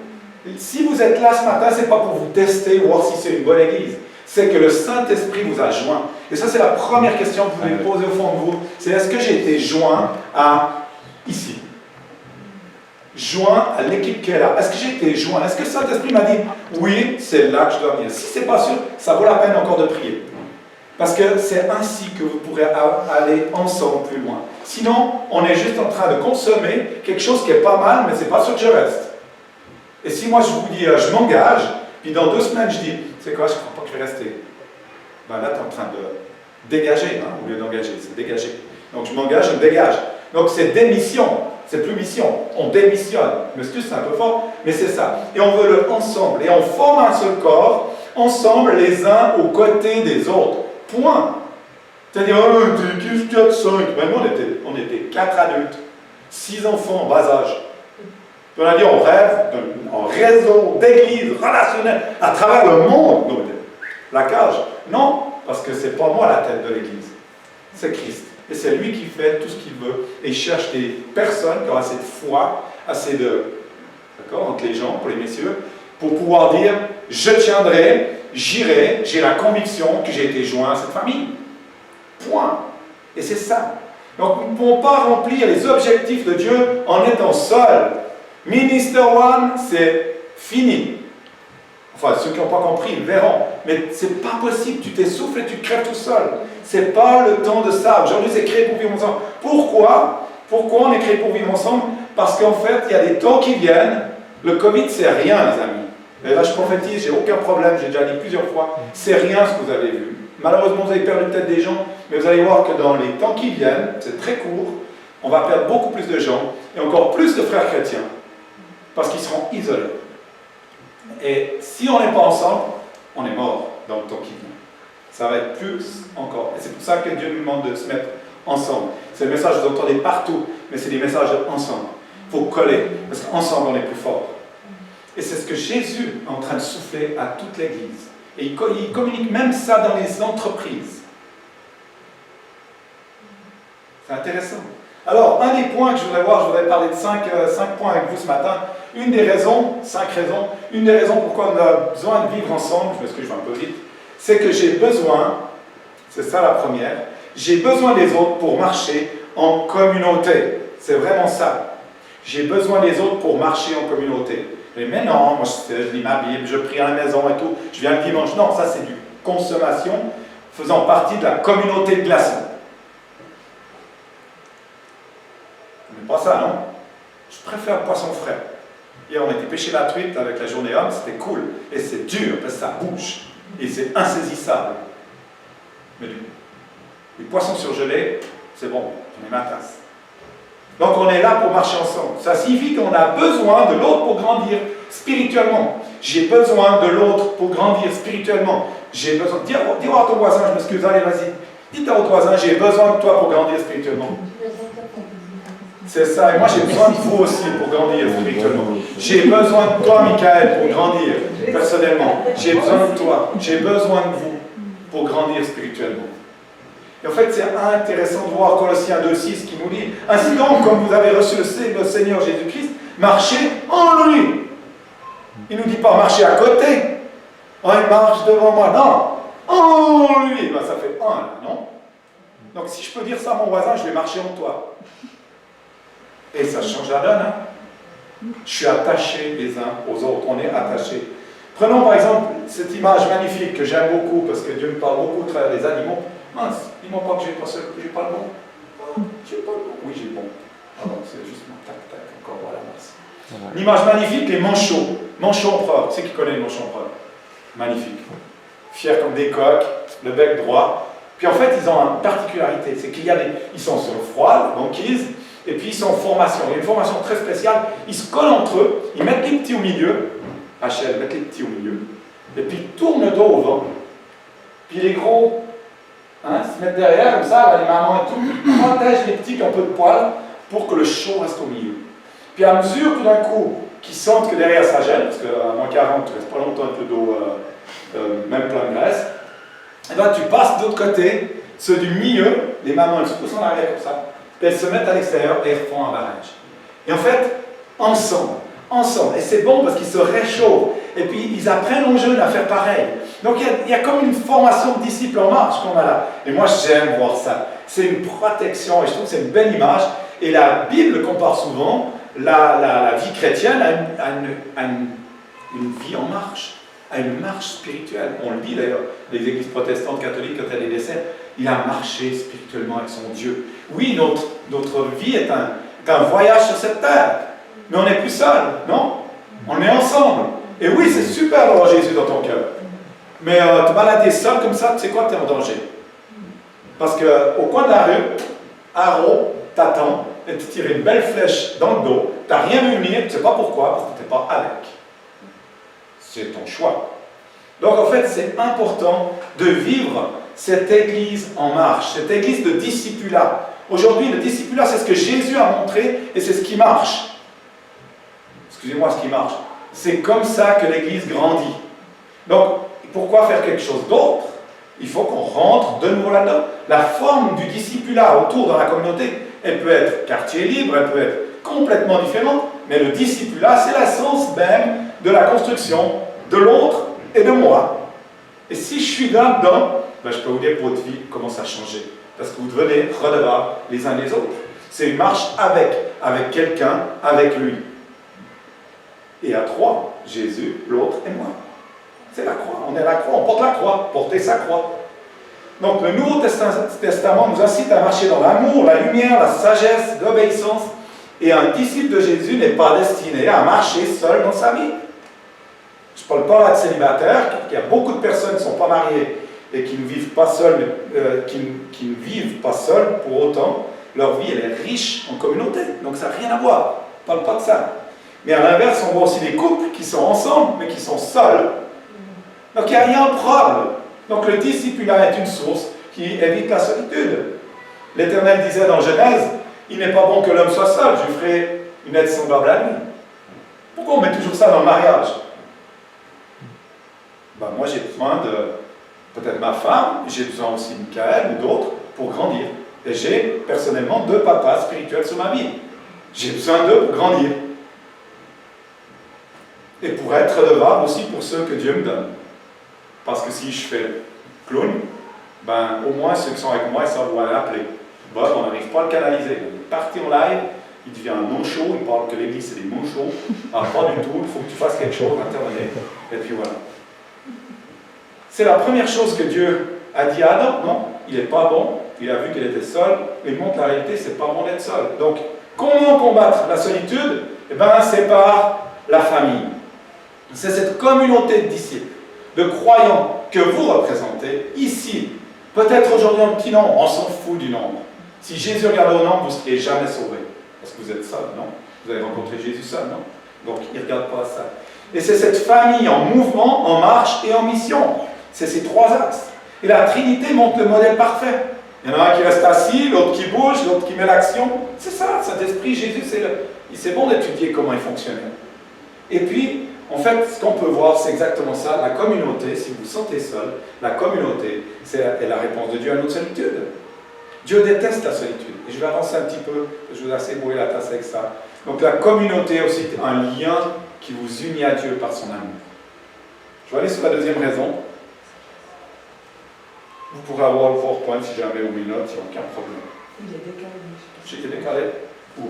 Si vous êtes là ce matin, ce n'est pas pour vous tester, voir si c'est une bonne église, c'est que le Saint-Esprit vous a joint. Et ça, c'est la première question que vous devez poser au fond de vous, c'est est-ce que j'ai été joint à ici? Joint à l'équipe qui est là. Est-ce que j'ai été joint? Est-ce que le Saint-Esprit m'a dit, oui, c'est là que je dois venir? Si ce n'est pas sûr, ça vaut la peine encore de prier. Parce que c'est ainsi que vous pourrez aller ensemble plus loin. Sinon, on est juste en train de consommer quelque chose qui est pas mal, mais c'est pas sûr que je reste. Et si moi je vous dis, je m'engage, puis dans 2 semaines je dis, c'est quoi, je ne crois pas que je vais rester. Ben là, tu es en train de dégager, hein, au lieu d'engager, c'est dégager. Donc je m'engage, je me dégage. Donc c'est démission, c'est plus mission, on démissionne. Je m'excuse, c'est un peu fort, mais c'est ça. Et on veut le ensemble, et on forme un seul corps, ensemble les uns aux côtés des autres. Point. C'est-à-dire, qu'est-ce qu'il y a de 5? Ben, nous, on était 4 adultes, 6 enfants en bas âge. On a dit, on rêve d'un réseau d'églises relationnelles à travers le monde. Non, la cage. Non, parce que c'est pas moi la tête de l'église. C'est Christ. Et c'est lui qui fait tout ce qu'il veut. Et il cherche des personnes qui ont assez de foi, assez de... D'accord, entre les gens, pour les messieurs, pour pouvoir dire, je tiendrai, j'irai, j'ai la conviction que j'ai été joint à cette famille. Point. Et c'est ça. Donc nous ne pouvons pas remplir les objectifs de Dieu en étant seuls. Minister One, c'est fini. Enfin, ceux qui n'ont pas compris, ils verront. Mais c'est pas possible, tu t'essouffles et tu crèves tout seul. C'est pas le temps de ça. Aujourd'hui, c'est créé pour vivre ensemble. Pourquoi on est créé pour vivre ensemble? Parce qu'en fait, il y a des temps qui viennent. Le Covid, c'est rien, les amis. Et là, je prophétise, j'ai aucun problème, j'ai déjà dit plusieurs fois, c'est rien ce que vous avez vu. Malheureusement, vous avez perdu peut-être des gens, mais vous allez voir que dans les temps qui viennent, c'est très court, on va perdre beaucoup plus de gens, et encore plus de frères chrétiens, parce qu'ils seront isolés. Et si on n'est pas ensemble, on est mort dans le temps qui vient. Ça va être plus encore. Et c'est pour ça que Dieu nous demande de se mettre ensemble. C'est le message que vous entendez partout, mais c'est des messages ensemble. Il faut coller, parce qu'ensemble, on est plus fort. Et c'est ce que Jésus est en train de souffler à toute l'Église. Et il communique même ça dans les entreprises. C'est intéressant. Alors, un des points que je voudrais parler de 5 points avec vous ce matin. Une des raisons pourquoi on a besoin de vivre ensemble, je m'excuse, je vais un peu vite, c'est que j'ai besoin, c'est ça la première, j'ai besoin des autres pour marcher en communauté. C'est vraiment ça. J'ai besoin des autres pour marcher en communauté. Mais non, moi je lis ma Bible, je prie à la maison et tout, je viens le dimanche. Non, ça c'est du consommation faisant partie de la communauté de glaçons. Mais pas ça, non? Je préfère le poisson frais. Hier, on était pêcher la truite avec la journée homme, c'était cool. Et c'est dur, parce que ça bouge. Et c'est insaisissable. Mais les poissons surgelés, c'est bon, j'en ai ma tasse. Donc on est là pour marcher ensemble. Ça signifie qu'on a besoin de l'autre pour grandir spirituellement. J'ai besoin de l'autre pour grandir spirituellement. J'ai besoin. Dis à ton voisin, je m'excuse, allez, vas-y. Dis à ton voisin, j'ai besoin de toi pour grandir spirituellement. C'est ça, et moi j'ai besoin de vous aussi pour grandir spirituellement. J'ai besoin de toi, Michael, pour grandir personnellement. J'ai besoin de toi, j'ai besoin de vous pour grandir spirituellement. Et en fait, c'est intéressant de voir Colossiens 2,6 qui nous dit « Ainsi donc, comme vous avez reçu le Seigneur Jésus-Christ, marchez en lui. » Il ne nous dit pas marcher à côté. Oh, il marche devant moi. Non, en lui. Ben, ça fait un, là, non? Donc si je peux dire ça à mon voisin, je vais marcher en toi. Et ça change la donne. Hein? Je suis attaché les uns aux autres. On est attachés. Prenons par exemple cette image magnifique que j'aime beaucoup parce que Dieu me parle beaucoup à travers les animaux. Mince, dis-moi pas que j'ai pas le bon. Oh, j'ai pas le bon. Oui, j'ai le bon. Ah non, c'est juste mon tac-tac. Encore voilà, merci. Une image magnifique, les manchots. Manchots empereurs. Qui c'est qui connaît les manchots empereurs? Magnifique. Fiers comme des coqs, le bec droit. Puis en fait, ils ont une particularité. C'est qu'ils sont sur le froid, banquise. Et puis ils sont en formation. Il y a une formation très spéciale. Ils se collent entre eux, ils mettent les petits au milieu. Rachel, mettent les petits au milieu. Et puis ils tournent le dos au vent. Puis les gros se mettent derrière, comme ça, les mamans et tout, ils protègent les petits qui ont un peu de poils pour que le chaud reste au milieu. Puis à mesure, tout d'un coup, qu'ils sentent que derrière ça gèle, parce qu'à moins 40, tu restes pas longtemps avec le dos même plein de graisse, et ben tu passes de l'autre côté, ceux du milieu, les mamans, elles se poussent en arrière comme ça. Puis elles se mettent à l'extérieur et refont un barrage. Et en fait, ensemble. Et c'est bon parce qu'ils se réchauffent. Et puis ils apprennent aux jeunes à faire pareil. Donc il y a comme une formation de disciples en marche qu'on a là. Et moi j'aime voir ça. C'est une protection et je trouve que c'est une belle image. Et la Bible compare souvent la vie chrétienne à une vie en marche, à une marche spirituelle. On le dit d'ailleurs, les églises protestantes, catholiques, quand elles les desservent, il a marché spirituellement avec son Dieu. Oui, notre vie est un voyage sur cette terre, mais on n'est plus seul, non? On est ensemble. Et oui, c'est super d'avoir Jésus dans ton cœur. Mais te balader seul comme ça, tu sais quoi, tu es en danger. Parce qu'au coin de la rue, Aaron t'attend et te tire une belle flèche dans le dos. Tu n'as rien vu venir, tu ne sais pas pourquoi, parce que tu n'es pas avec. C'est ton choix. Donc en fait, c'est important de vivre cette église en marche, cette église de discipulat. Aujourd'hui, le discipulat, c'est ce que Jésus a montré et c'est ce qui marche. Excusez-moi, ce qui marche. C'est comme ça que l'église grandit. Donc, pourquoi faire quelque chose d'autre? Il faut qu'on rentre de nouveau là-dedans. La forme du discipulat autour de la communauté, elle peut être quartier libre, elle peut être complètement différente, mais le discipulat, c'est l'essence même de la construction de l'autre et de moi. Et si je suis là-dedans, ben je peux vous dire que votre vie commence à changer. Parce que vous devenez redevables les uns des autres. C'est une marche avec quelqu'un, avec lui. Et à trois, Jésus, l'autre et moi. C'est la croix, on est la croix, on porte la croix, porter sa croix. Donc le Nouveau Testament nous incite à marcher dans l'amour, la lumière, la sagesse, l'obéissance. Et un disciple de Jésus n'est pas destiné à marcher seul dans sa vie. Je ne parle pas là de célibataires, il y a beaucoup de personnes qui ne sont pas mariées et qui ne vivent pas seules, qui ne vivent pas seules pour autant. Leur vie, elle est riche en communauté, donc ça n'a rien à voir. Je ne parle pas de ça. Mais à l'inverse, on voit aussi des couples qui sont ensemble, mais qui sont seuls. Donc il y a un problème. Donc le discipulat est une source qui évite la solitude. L'Éternel disait dans Genèse, il n'est pas bon que l'homme soit seul, je ferai une aide semblable à lui. Pourquoi on met toujours ça dans le mariage? Ben, moi j'ai besoin de peut-être ma femme, j'ai besoin aussi de Michael ou d'autres pour grandir. Et j'ai personnellement 2 papas spirituels sur ma vie. J'ai besoin d'eux pour grandir. Et pour être redevable aussi pour ceux que Dieu me donne. Parce que si je fais clown, ben, au moins ceux qui sont avec moi, ils savent où aller appeler. Bob, on n'arrive pas à le canaliser. Il est parti en live, il devient un non-show, il parle que l'église c'est des non-shows. Alors pas du tout, il faut que tu fasses quelque chose, intervenir. Et puis voilà. C'est la première chose que Dieu a dit à Adam, non, il n'est pas bon, il a vu qu'il était seul, il montre la réalité, c'est pas bon d'être seul. Donc, comment combattre la solitude? Eh bien, c'est par la famille. C'est cette communauté de disciples, de croyants que vous représentez ici. Peut-être aujourd'hui un petit nombre, on s'en fout du nombre. Si Jésus regardait au nombre, vous ne seriez jamais sauvés. Parce que vous êtes seul, non? Vous avez rencontré Jésus seul, non? Donc, il ne regarde pas ça. Et c'est cette famille en mouvement, en marche et en mission. C'est ces 3 axes. Et la Trinité montre le modèle parfait. Il y en a un qui reste assis, l'autre qui bouge, l'autre qui met l'action. C'est ça, cet esprit, Jésus, c'est bon d'étudier comment il fonctionne. Et puis, en fait, ce qu'on peut voir, c'est exactement ça. La communauté, si vous vous sentez seul, la communauté, c'est la réponse de Dieu à notre solitude. Dieu déteste la solitude. Et je vais avancer un petit peu, je vous ai assez brûlé la tasse avec ça. Donc la communauté aussi est un lien qui vous unit à Dieu par son amour. Je vais aller sur la deuxième raison. Vous pourrez avoir le PowerPoint si jamais ou une note, il n'y a aucun problème. Il est décalé. J'ai été décalé? Où?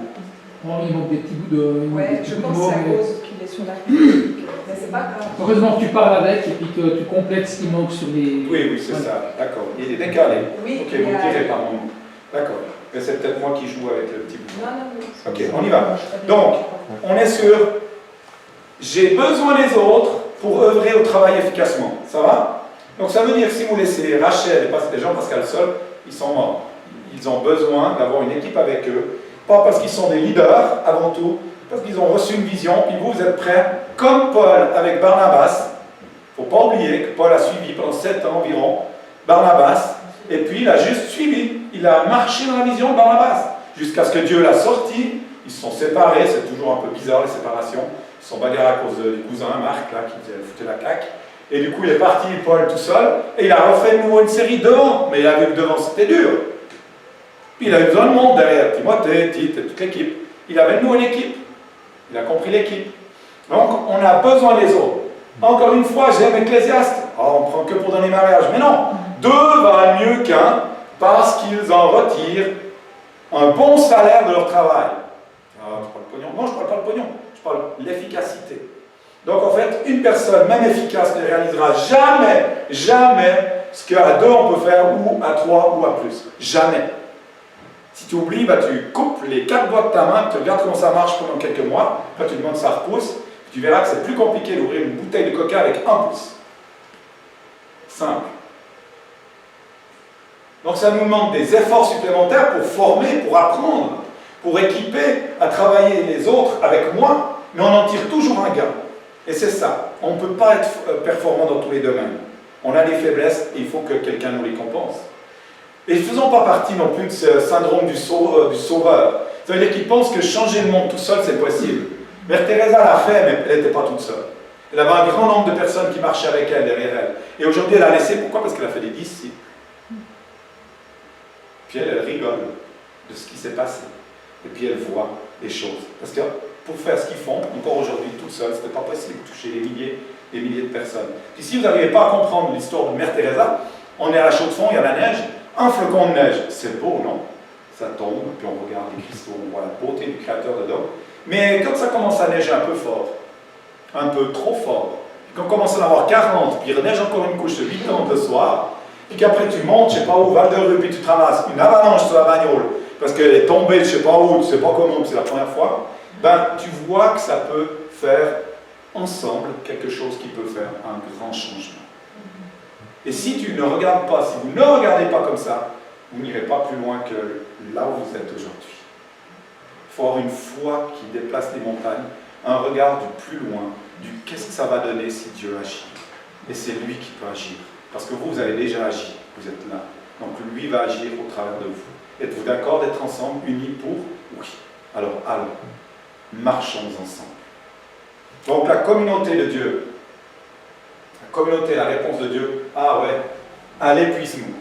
Oh, il manque des petits bouts de. Ouais, je pense que c'est à cause qu'il est sur la critique. Mais c'est pas grave. Heureusement que tu parles avec et puis que tu complètes ce qui manque sur les. Oui, c'est ça. D'accord. Il est décalé. Oui, ok, vous me direz par moment. D'accord. Mais c'est peut-être moi qui joue avec le petit bout. Non. Ok, on y va. Donc, on est sur j'ai besoin des autres pour œuvrer au travail efficacement. Ça va? Donc ça veut dire que si vous laissez Rachel et Jean-Pascal seuls, ils sont morts. Ils ont besoin d'avoir une équipe avec eux. Pas parce qu'ils sont des leaders, avant tout, parce qu'ils ont reçu une vision, puis vous êtes prêts, comme Paul avec Barnabas. Il ne faut pas oublier que Paul a suivi pendant 7 ans environ Barnabas, et puis il a juste suivi. Il a marché dans la vision de Barnabas, jusqu'à ce que Dieu l'a sorti. Ils se sont séparés, c'est toujours un peu bizarre les séparations. Ils se sont bagarrés à cause du cousin Marc, là, qui foutait la claque. Et du coup, il est parti, Paul, tout seul, et il a refait de nouveau une série devant, mais il a vu que devant c'était dur. Puis il avait besoin de monde derrière, Timothée, Tite, toute l'équipe. Il avait de nouveau une équipe. Il a compris l'équipe. Donc, on a besoin des autres. Encore une fois, j'aime Ecclésiaste. Oh, on prend que pour donner mariage. Mais non, 2 valent mieux qu'un parce qu'ils en retirent un bon salaire de leur travail. Ah, tu parles de pognon? Non, je ne parle pas de pognon. Je parle de l'efficacité. Donc, en fait, une personne, même efficace, ne réalisera jamais ce qu'à 2 on peut faire, ou à 3 ou à plus. Jamais. Si tu oublies, bah, tu coupes les 4 doigts de ta main, tu regardes comment ça marche pendant quelques mois, après tu demandes ça repousse, tu verras que c'est plus compliqué d'ouvrir une bouteille de coca avec 1 pouce. Simple. Donc ça nous demande des efforts supplémentaires pour former, pour apprendre, pour équiper, à travailler les autres avec moi, mais on en tire toujours un gain. Et c'est ça. On ne peut pas être performant dans tous les domaines. On a des faiblesses et il faut que quelqu'un nous récompense. Et ne faisons pas partie non plus de ce syndrome du sauveur. Ça veut dire qu'ils pensent que changer le monde tout seul, c'est possible. Mère Teresa l'a fait, mais elle n'était pas toute seule. Elle avait un grand nombre de personnes qui marchaient avec elle, derrière elle. Et aujourd'hui, elle a laissé. Pourquoi? Parce qu'elle a fait des disciples. Puis elle rigole de ce qui s'est passé. Et puis elle voit les choses. Parce que pour faire ce qu'ils font, encore aujourd'hui, toute seule, ce n'était pas possible de toucher des milliers de personnes. Puis si vous n'arrivez pas à comprendre l'histoire de Mère Teresa, on est à la chaux de fond, il y a la neige. Un flocon de neige, c'est beau, non? Ça tombe, puis on regarde les cristaux, on voit la beauté du Créateur dedans. Mais quand ça commence à neiger un peu fort, un peu trop fort, quand on commence à en avoir 40, puis il neige encore une couche de 8 ans le soir, puis qu'après tu montes, je ne sais pas où, Val de Rue, puis tu te ramasses une avalanche sur la bagnole, parce qu'elle est tombée, je ne sais pas où, tu ne sais pas comment, c'est la première fois, ben tu vois que ça peut faire ensemble quelque chose qui peut faire un grand changement. Et si tu ne regardes pas, si vous ne regardez pas comme ça, vous n'irez pas plus loin que là où vous êtes aujourd'hui. Il faut avoir une foi qui déplace les montagnes, un regard du plus loin, du qu'est-ce que ça va donner si Dieu agit. Et c'est lui qui peut agir. Parce que vous avez déjà agi, vous êtes là. Donc lui va agir au travers de vous. Êtes-vous d'accord d'être ensemble, unis pour? Oui. Alors allons, marchons ensemble. Donc la communauté de Dieu, la réponse de Dieu, ah ouais, à l'épuisement.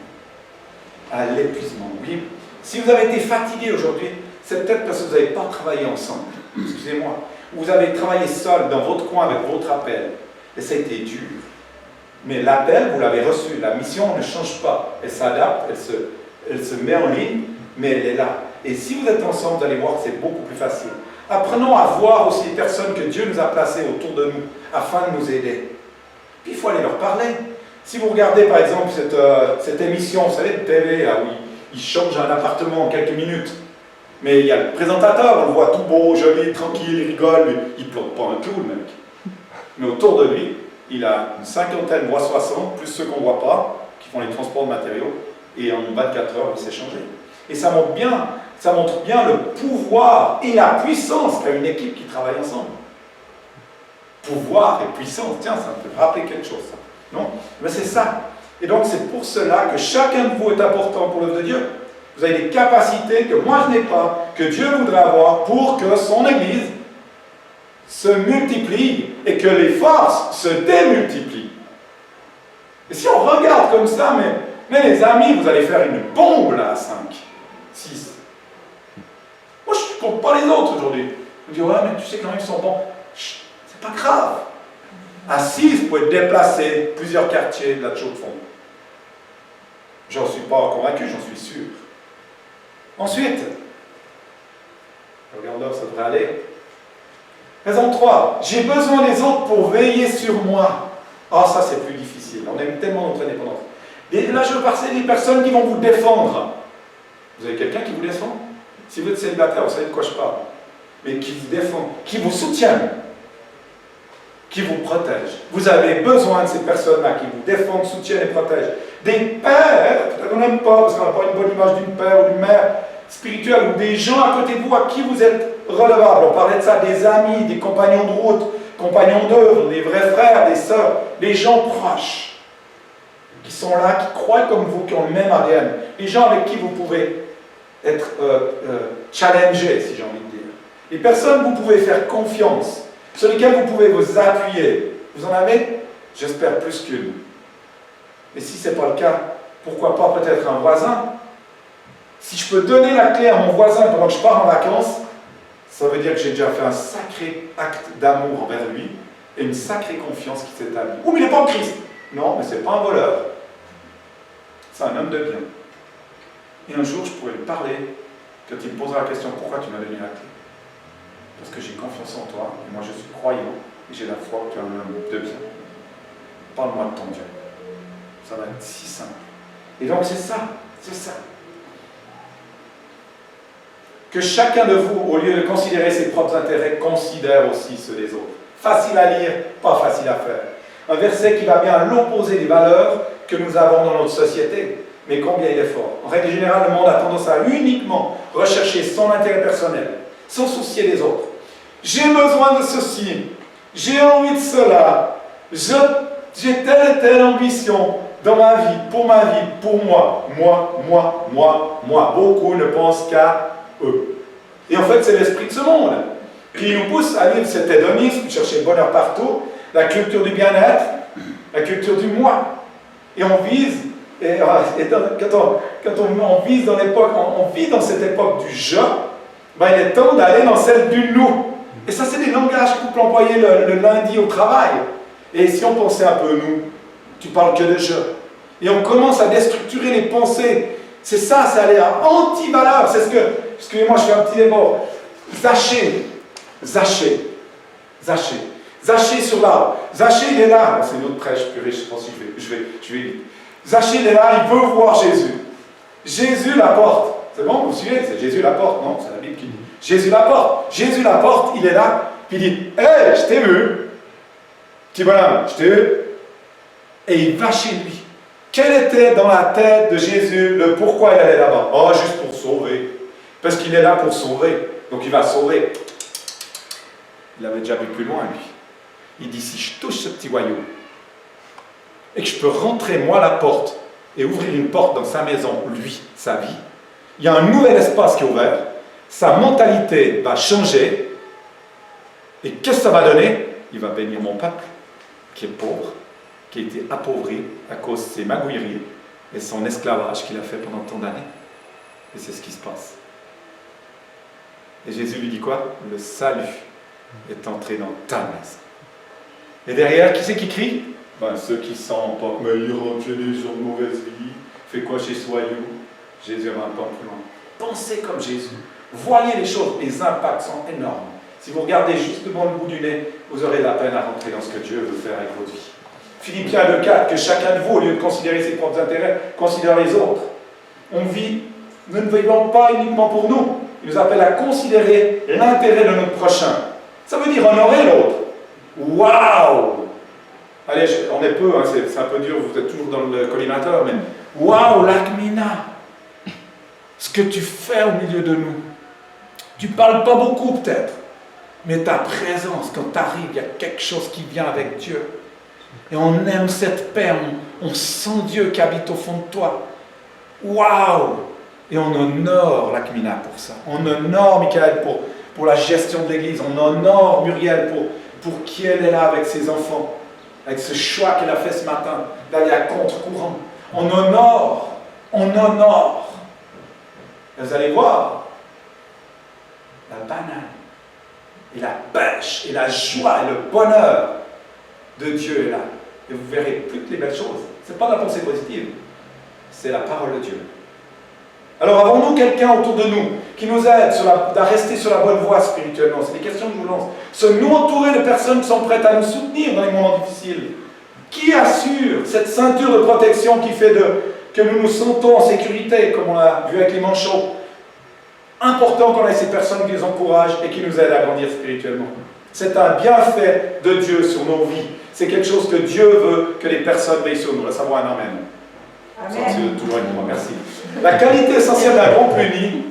À l'épuisement, oui. Si vous avez été fatigué aujourd'hui, c'est peut-être parce que vous n'avez pas travaillé ensemble. Excusez-moi. Vous avez travaillé seul dans votre coin avec votre appel. Et ça a été dur. Mais l'appel, vous l'avez reçu. La mission ne change pas. Elle s'adapte, elle se met en ligne, mais elle est là. Et si vous êtes ensemble, vous allez voir que c'est beaucoup plus facile. Apprenons à voir aussi les personnes que Dieu nous a placées autour de nous, afin de nous aider. Puis il faut aller leur parler. Si vous regardez par exemple cette émission, vous savez, de TV, là, où il change un appartement en quelques minutes, mais il y a le présentateur, on le voit tout beau, joli, tranquille, il rigole, mais il ne plante pas un clou, le mec. Mais autour de lui, il a une cinquantaine, voire 60, plus ceux qu'on ne voit pas, qui font les transports de matériaux, et en 24 heures, il s'est changé. Et ça montre bien le pouvoir et la puissance qu'a une équipe qui travaille ensemble. Pouvoir et puissance, tiens, ça me fait rappeler quelque chose, ça. Non? Mais c'est ça. Et donc c'est pour cela que chacun de vous est important pour l'œuvre de Dieu. Vous avez des capacités que moi je n'ai pas, que Dieu voudrait avoir pour que son Église se multiplie et que les forces se démultiplient. Et si on regarde comme ça, mais les amis, vous allez faire une bombe là à 5, 6. Moi je ne compte pas les autres aujourd'hui. Vous dites, ouais, mais tu sais quand même ils sont bons. Chut, c'est pas grave. À 6, vous pouvez déplacer plusieurs quartiers de la Chaux-de-Fonds. J'en suis pas convaincu, j'en suis sûr. Ensuite, le regardeur, ça devrait aller. Raison 3, j'ai besoin des autres pour veiller sur moi. Ah, ça c'est plus difficile, on aime tellement notre indépendance. Et là, je veux passer des personnes qui vont vous défendre. Vous avez quelqu'un qui vous défend? Si vous êtes célibataire, vous savez de quoi je parle. Mais qui vous défend, qui vous soutient, qui vous protège. Vous avez besoin de ces personnes-là qui vous défendent, soutiennent et protègent. Des pères, peut-être qu'on n'aime pas, parce qu'on n'a pas une bonne image d'une père ou d'une mère spirituelle, ou des gens à côté de vous à qui vous êtes redevable. On parlait de ça, des amis, des compagnons de route, compagnons d'œuvre, des vrais frères, des sœurs, des gens proches, qui sont là, qui croient comme vous, qui ont le même ADN. Les gens avec qui vous pouvez être challengés, si j'ai envie de dire. Les personnes que vous pouvez faire confiance, sur lesquelles vous pouvez vous appuyer. Vous en avez, j'espère, plus qu'une. Et si ce n'est pas le cas, pourquoi pas peut-être un voisin? Si je peux donner la clé à mon voisin pendant que je pars en vacances, ça veut dire que j'ai déjà fait un sacré acte d'amour envers lui et une sacrée confiance qui s'établit. Oh, mais il n'est pas en Christ. Non, mais ce n'est pas un voleur. C'est un homme de bien. Et un jour, je pourrais lui parler quand il me posera la question, pourquoi tu m'as donné la clé? Parce que j'ai confiance en toi, et moi je suis croyant, et j'ai la foi que tu es un homme de bien. Parle-moi de ton Dieu. Ça va être si simple. Et donc c'est ça, c'est ça. Que chacun de vous, au lieu de considérer ses propres intérêts, considère aussi ceux des autres. Facile à lire, pas facile à faire. Un verset qui va bien à l'opposé des valeurs que nous avons dans notre société. Mais combien il est fort. En règle générale, le monde a tendance à uniquement rechercher son intérêt personnel, sans soucier des autres. J'ai besoin de ceci, j'ai envie de cela, j'ai telle et telle ambition dans ma vie, pour moi. Moi. Beaucoup ne pensent qu'à eux. Et en fait, c'est l'esprit de ce monde qui nous pousse à vivre cet hédonisme, chercher le bonheur partout, la culture du bien-être, la culture du moi. Et on vise, quand on vise dans l'époque, on vit dans cette époque du je, ben il est temps d'aller dans celle du nous. Et ça, c'est des langages que vous pouvez employer le lundi au travail. Et si on pensait un peu nous, tu parles que de je. Et on commence à déstructurer les pensées. C'est ça, c'est aller à anti-valeur. C'est ce que, excusez-moi, je fais un petit débord. Zaché sur l'arbre. Zaché, il est là. C'est une autre prêche, purée, je pense que je vais vite. Zaché, il est là, il veut voir Jésus. Jésus la porte. C'est bon, vous suivez? C'est Jésus la porte, non? C'est la Bible qui dit. Jésus la porte. Jésus la porte, il est là. Puis il dit, hey, je t'ai vu. Petit bonhomme, je t'ai vu. Et il va chez lui. Quel était dans la tête de Jésus le pourquoi il allait là-bas? Oh, juste pour sauver. Parce qu'il est là pour sauver. Donc il va sauver. Il avait déjà vu plus loin, lui. Il dit, si je touche ce petit voyou, et que je peux rentrer, moi, à la porte, et ouvrir une porte dans sa maison, lui, sa vie, il y a un nouvel espace qui est ouvert, sa mentalité va changer, et qu'est-ce que ça va donner? Il va bénir mon peuple, qui est pauvre, qui a été appauvri à cause de ses magouilleries et son esclavage qu'il a fait pendant tant d'années. Et c'est ce qui se passe. Et Jésus lui dit quoi? Le salut est entré dans ta maison. Et derrière, qui c'est qui crie? Ben, ceux qui sentent pas que il rentre chez les gens de mauvaise vie, fait quoi chez Soyou? Jésus va un peu plus loin. Pensez comme Jésus. Voyez les choses, les impacts sont énormes. Si vous regardez juste devant le bout du nez, vous aurez la peine à rentrer dans ce que Dieu veut faire avec votre vie. Philippiens 2,4, que chacun de vous, au lieu de considérer ses propres intérêts, considère les autres. Nous ne vivons pas uniquement pour nous. Il nous appelle à considérer l'intérêt de notre prochain. Ça veut dire honorer l'autre. Waouh! Allez, on est peu, hein, c'est un peu dur, vous êtes toujours dans le collimateur, mais waouh, Lakmina! Ce que tu fais au milieu de nous. Tu ne parles pas beaucoup peut-être, mais ta présence, quand tu arrives, il y a quelque chose qui vient avec Dieu. Et on aime cette paix, on sent Dieu qui habite au fond de toi. Waouh! Et on honore Lakmina pour ça. On honore Michael pour la gestion de l'église. On honore Muriel pour qui elle est là avec ses enfants. Avec ce choix qu'elle a fait ce matin, d'aller à contre-courant. On honore. Et vous allez voir, la banane, et la pêche, et la joie, et le bonheur de Dieu est là. Et vous verrez plus que les belles choses. Ce n'est pas la pensée positive, c'est la parole de Dieu. Alors avons-nous quelqu'un autour de nous qui nous aide à rester sur la bonne voie spirituellement? C'est des questions que je vous lance. Sommes-nous entourés de personnes qui sont prêtes à nous soutenir dans les moments difficiles? Qui assure cette ceinture de protection qui fait que nous nous sentons en sécurité, comme on l'a vu avec les manchots? Important qu'on ait ces personnes qui nous encouragent et qui nous aident à grandir spirituellement. C'est un bienfait de Dieu sur nos vies. C'est quelque chose que Dieu veut que les personnes veillent sur nous. Laisse savoir un amen. Amen. Toujours avec moi, merci. La qualité essentielle d'un groupe uni,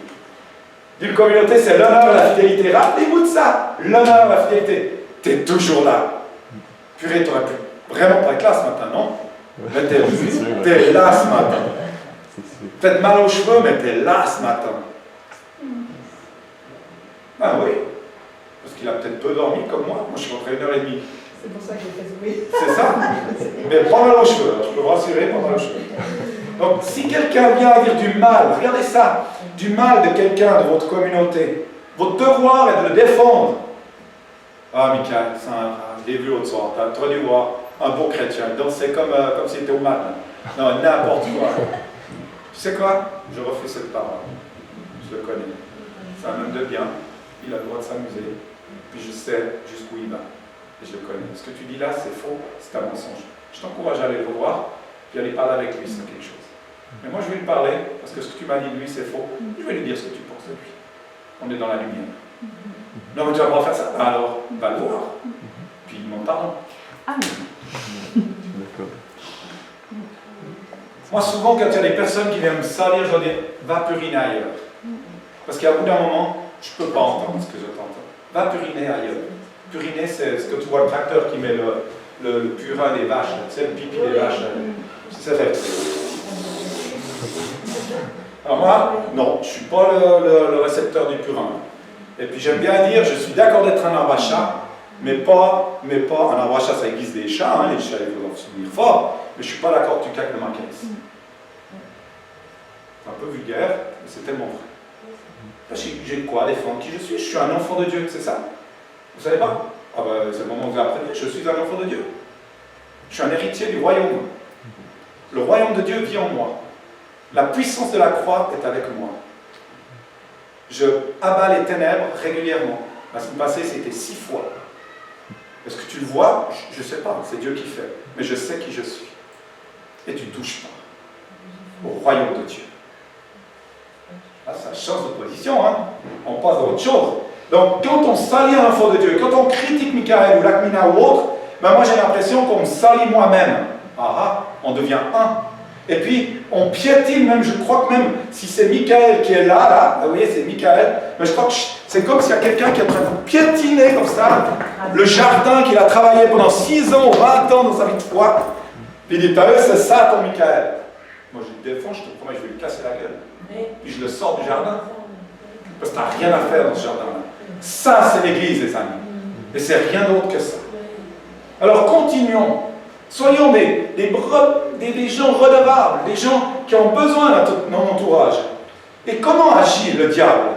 d'une communauté, c'est l'honneur et la fidélité. Rappelez-vous de ça, l'honneur et la fidélité. Tu es toujours là. Purée, tu aurais pu vraiment pas être là ce matin, non? Mais tu es là ce matin. Peut-être mal aux cheveux, mais tu es là ce matin. Ah oui, parce qu'il a peut-être peu dormi comme moi. Moi, je suis rentré 1h30. C'est pour ça que j'ai fait ce bruit. C'est ça? Mais pas mal aux cheveux, je peux vous rassurer, pas mal aux cheveux. Donc, si quelqu'un vient à dire du mal, regardez ça, du mal de quelqu'un de votre communauté, votre devoir est de le défendre. Ah, Michael, je l'ai vu l'autre soir, tu aurais dû voir un beau chrétien, il dansait comme s'il était au mal. Non, n'importe quoi. Tu sais quoi? Je refais cette parole. Je le connais. C'est un homme de bien, il a le droit de s'amuser, puis je sais jusqu'où il va. Et je le connais. Ce que tu dis là, c'est faux, c'est un mensonge. Je t'encourage à aller le voir, puis aller parler avec lui sur quelque chose. Mais moi, je vais lui parler, parce que ce que tu m'as dit de lui, c'est faux. Je vais lui dire ce que tu penses de lui. On est dans la lumière. Non, mais tu vas pas faire ça. Alors, va le voir. Puis il m'en parle. Amen. Moi, souvent, quand il y a des personnes qui viennent me salir, je leur dis, va puriner ailleurs. Parce qu'à bout d'un moment, je ne peux pas entendre ce que je t'entends. Va puriner ailleurs. Puriner, c'est ce que tu vois le tracteur qui met le purin des vaches, tu sais, le pipi des vaches. Ça fait. Alors moi, non, je ne suis pas le récepteur du purin. Et puis j'aime bien dire, je suis d'accord d'être un arbre-chat, mais pas un arbre-chat, ça existe des chats, hein, les chats, il faut en souvenir fort, mais je ne suis pas d'accord que tu cacques le maquette. C'est un peu vulgaire, mais c'est tellement vrai. J'ai de quoi défendre qui je suis. Je suis un enfant de Dieu, c'est ça? Vous ne savez pas? Ah ben, c'est le moment où vous apprenez. Je suis un enfant de Dieu. Je suis un héritier du royaume. Le royaume de Dieu vit en moi. La puissance de la croix est avec moi. Je abats les ténèbres régulièrement. La semaine passée, c'était 6 fois. Est-ce que tu le vois? Je ne sais pas, c'est Dieu qui fait. Mais je sais qui je suis. Et tu ne touches pas au royaume de Dieu. Ah, ça change de position, hein? On passe à autre chose. Donc, quand on salit un enfant de Dieu, quand on critique Michael ou Lakmina ou autre, ben moi j'ai l'impression qu'on me salit moi-même. On devient un. Et puis, on piétine même, je crois que même si c'est Michael qui est là, vous voyez, c'est Michael, mais je crois que c'est comme s'il y a quelqu'un qui est en train de vous piétiner comme ça, le jardin qu'il a travaillé pendant 6 ans, 20 ans dans sa vie de foi, puis il dit, t'as vu, c'est ça ton Michael. Moi je le défends, je te promets, je vais lui casser la gueule. Puis je le sors du jardin. Parce que tu n'as rien à faire dans ce jardin-là. Ça, c'est l'Église, les amis. Et c'est rien d'autre que ça. Alors continuons. Soyons des gens redevables, des gens qui ont besoin de notre entourage. Et comment agit le diable?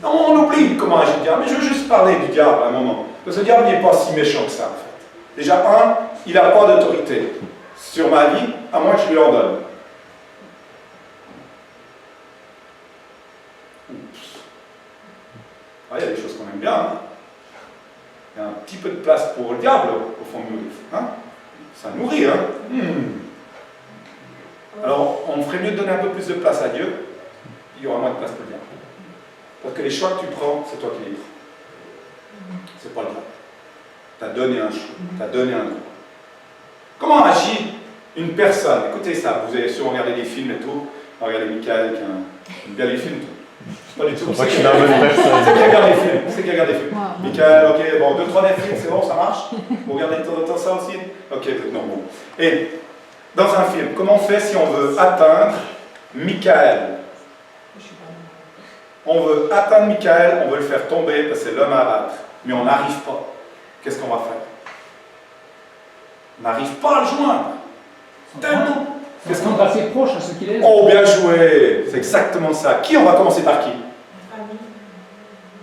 On oublie comment agit le diable, mais je veux juste parler du diable à un moment. Parce que le diable n'est pas si méchant que ça, en fait. Déjà, il n'a pas d'autorité sur ma vie, à moins que je lui en donne. Ah, il y a des choses qu'on aime bien. Hein? Il y a un petit peu de place pour le diable, au fond de nous. Hein? Ça nourrit, hein? Alors, on ferait mieux de donner un peu plus de place à Dieu, il y aura moins de place pour le diable. Parce que les choix que tu prends, c'est toi qui les prends. C'est pas le diable. Tu as donné un choix, tu as donné un droit. Comment agit une personne? Écoutez ça, vous avez sûrement regardé des films et tout. Regardez Michael qui aime bien les films. Pas du tout. C'est qui regarde les films. C'est qui regarde les films. Michael, ok, bon, 2-3 Netflix, c'est bon, ça marche? Vous regardez de temps en temps ça aussi? Ok, non, bon. Et dans un film, comment on fait si on veut atteindre Michael? On veut atteindre Michael, on veut le faire tomber parce que c'est l'homme à abattre. Mais on n'arrive pas. Qu'est-ce qu'on va faire? On n'arrive pas à le joindre. Tellement. Qu'est-ce qu'on va assez proche à ce qu'il est? Oh, bien joué! C'est exactement ça. Qui? On va commencer par qui? La famille.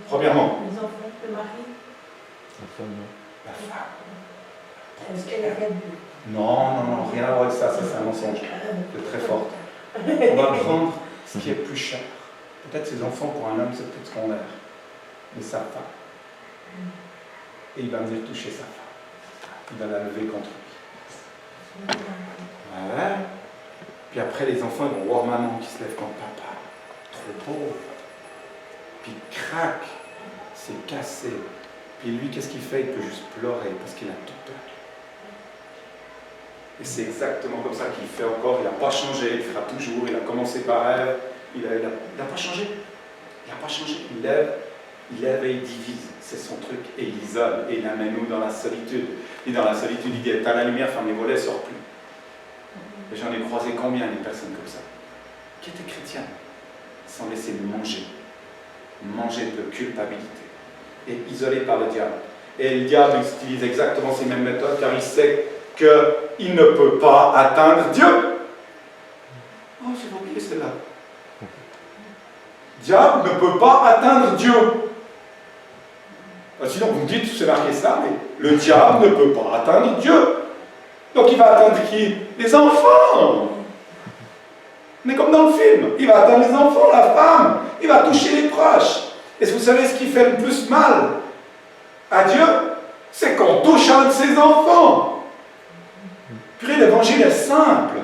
Premièrement. Les enfants, le mari. La femme. Est-ce qu'elle est Non, rien à voir avec ça. Ça, c'est un mensonge. C'est très fort. On va prendre ce qui est plus cher. Peut-être ses enfants, pour un homme, c'est peut-être secondaire. Mais sa femme. Et il va venir toucher sa femme. Il va la lever contre lui. Ouais. Puis après, les enfants ils vont voir maman qui se lève contre papa. Trop pauvre. Puis il craque. C'est cassé. Puis lui, qu'est-ce qu'il fait? Il peut juste pleurer parce qu'il a tout perdu. Et c'est exactement comme ça qu'il fait encore. Il n'a pas changé. Il fera toujours. Il a commencé par rêve. Il n'a pas changé. Il n'a pas changé. Il lève et il divise. C'est son truc. Et il isole. Et il amène nous dans la solitude. Et dans la solitude, il dit éteins la lumière, ferme les volets, sors plus. Et j'en ai croisé combien des personnes comme ça qui étaient chrétiennes, sans laisser manger. Manger de culpabilité. Et isolés par le diable. Et le diable utilise exactement ces mêmes méthodes car il sait qu'il ne peut pas atteindre Dieu. Oh, j'ai oublié celle-là. Diable ne peut pas atteindre Dieu. Sinon, vous me dites, c'est marqué ça, mais le diable ne peut pas atteindre Dieu. Donc il va atteindre qui? Les enfants. Mais comme dans le film, il va atteindre les enfants, la femme, il va toucher les proches. Et vous savez ce qui fait le plus mal à Dieu? C'est qu'on touche un de ses enfants. Puis l'évangile est simple.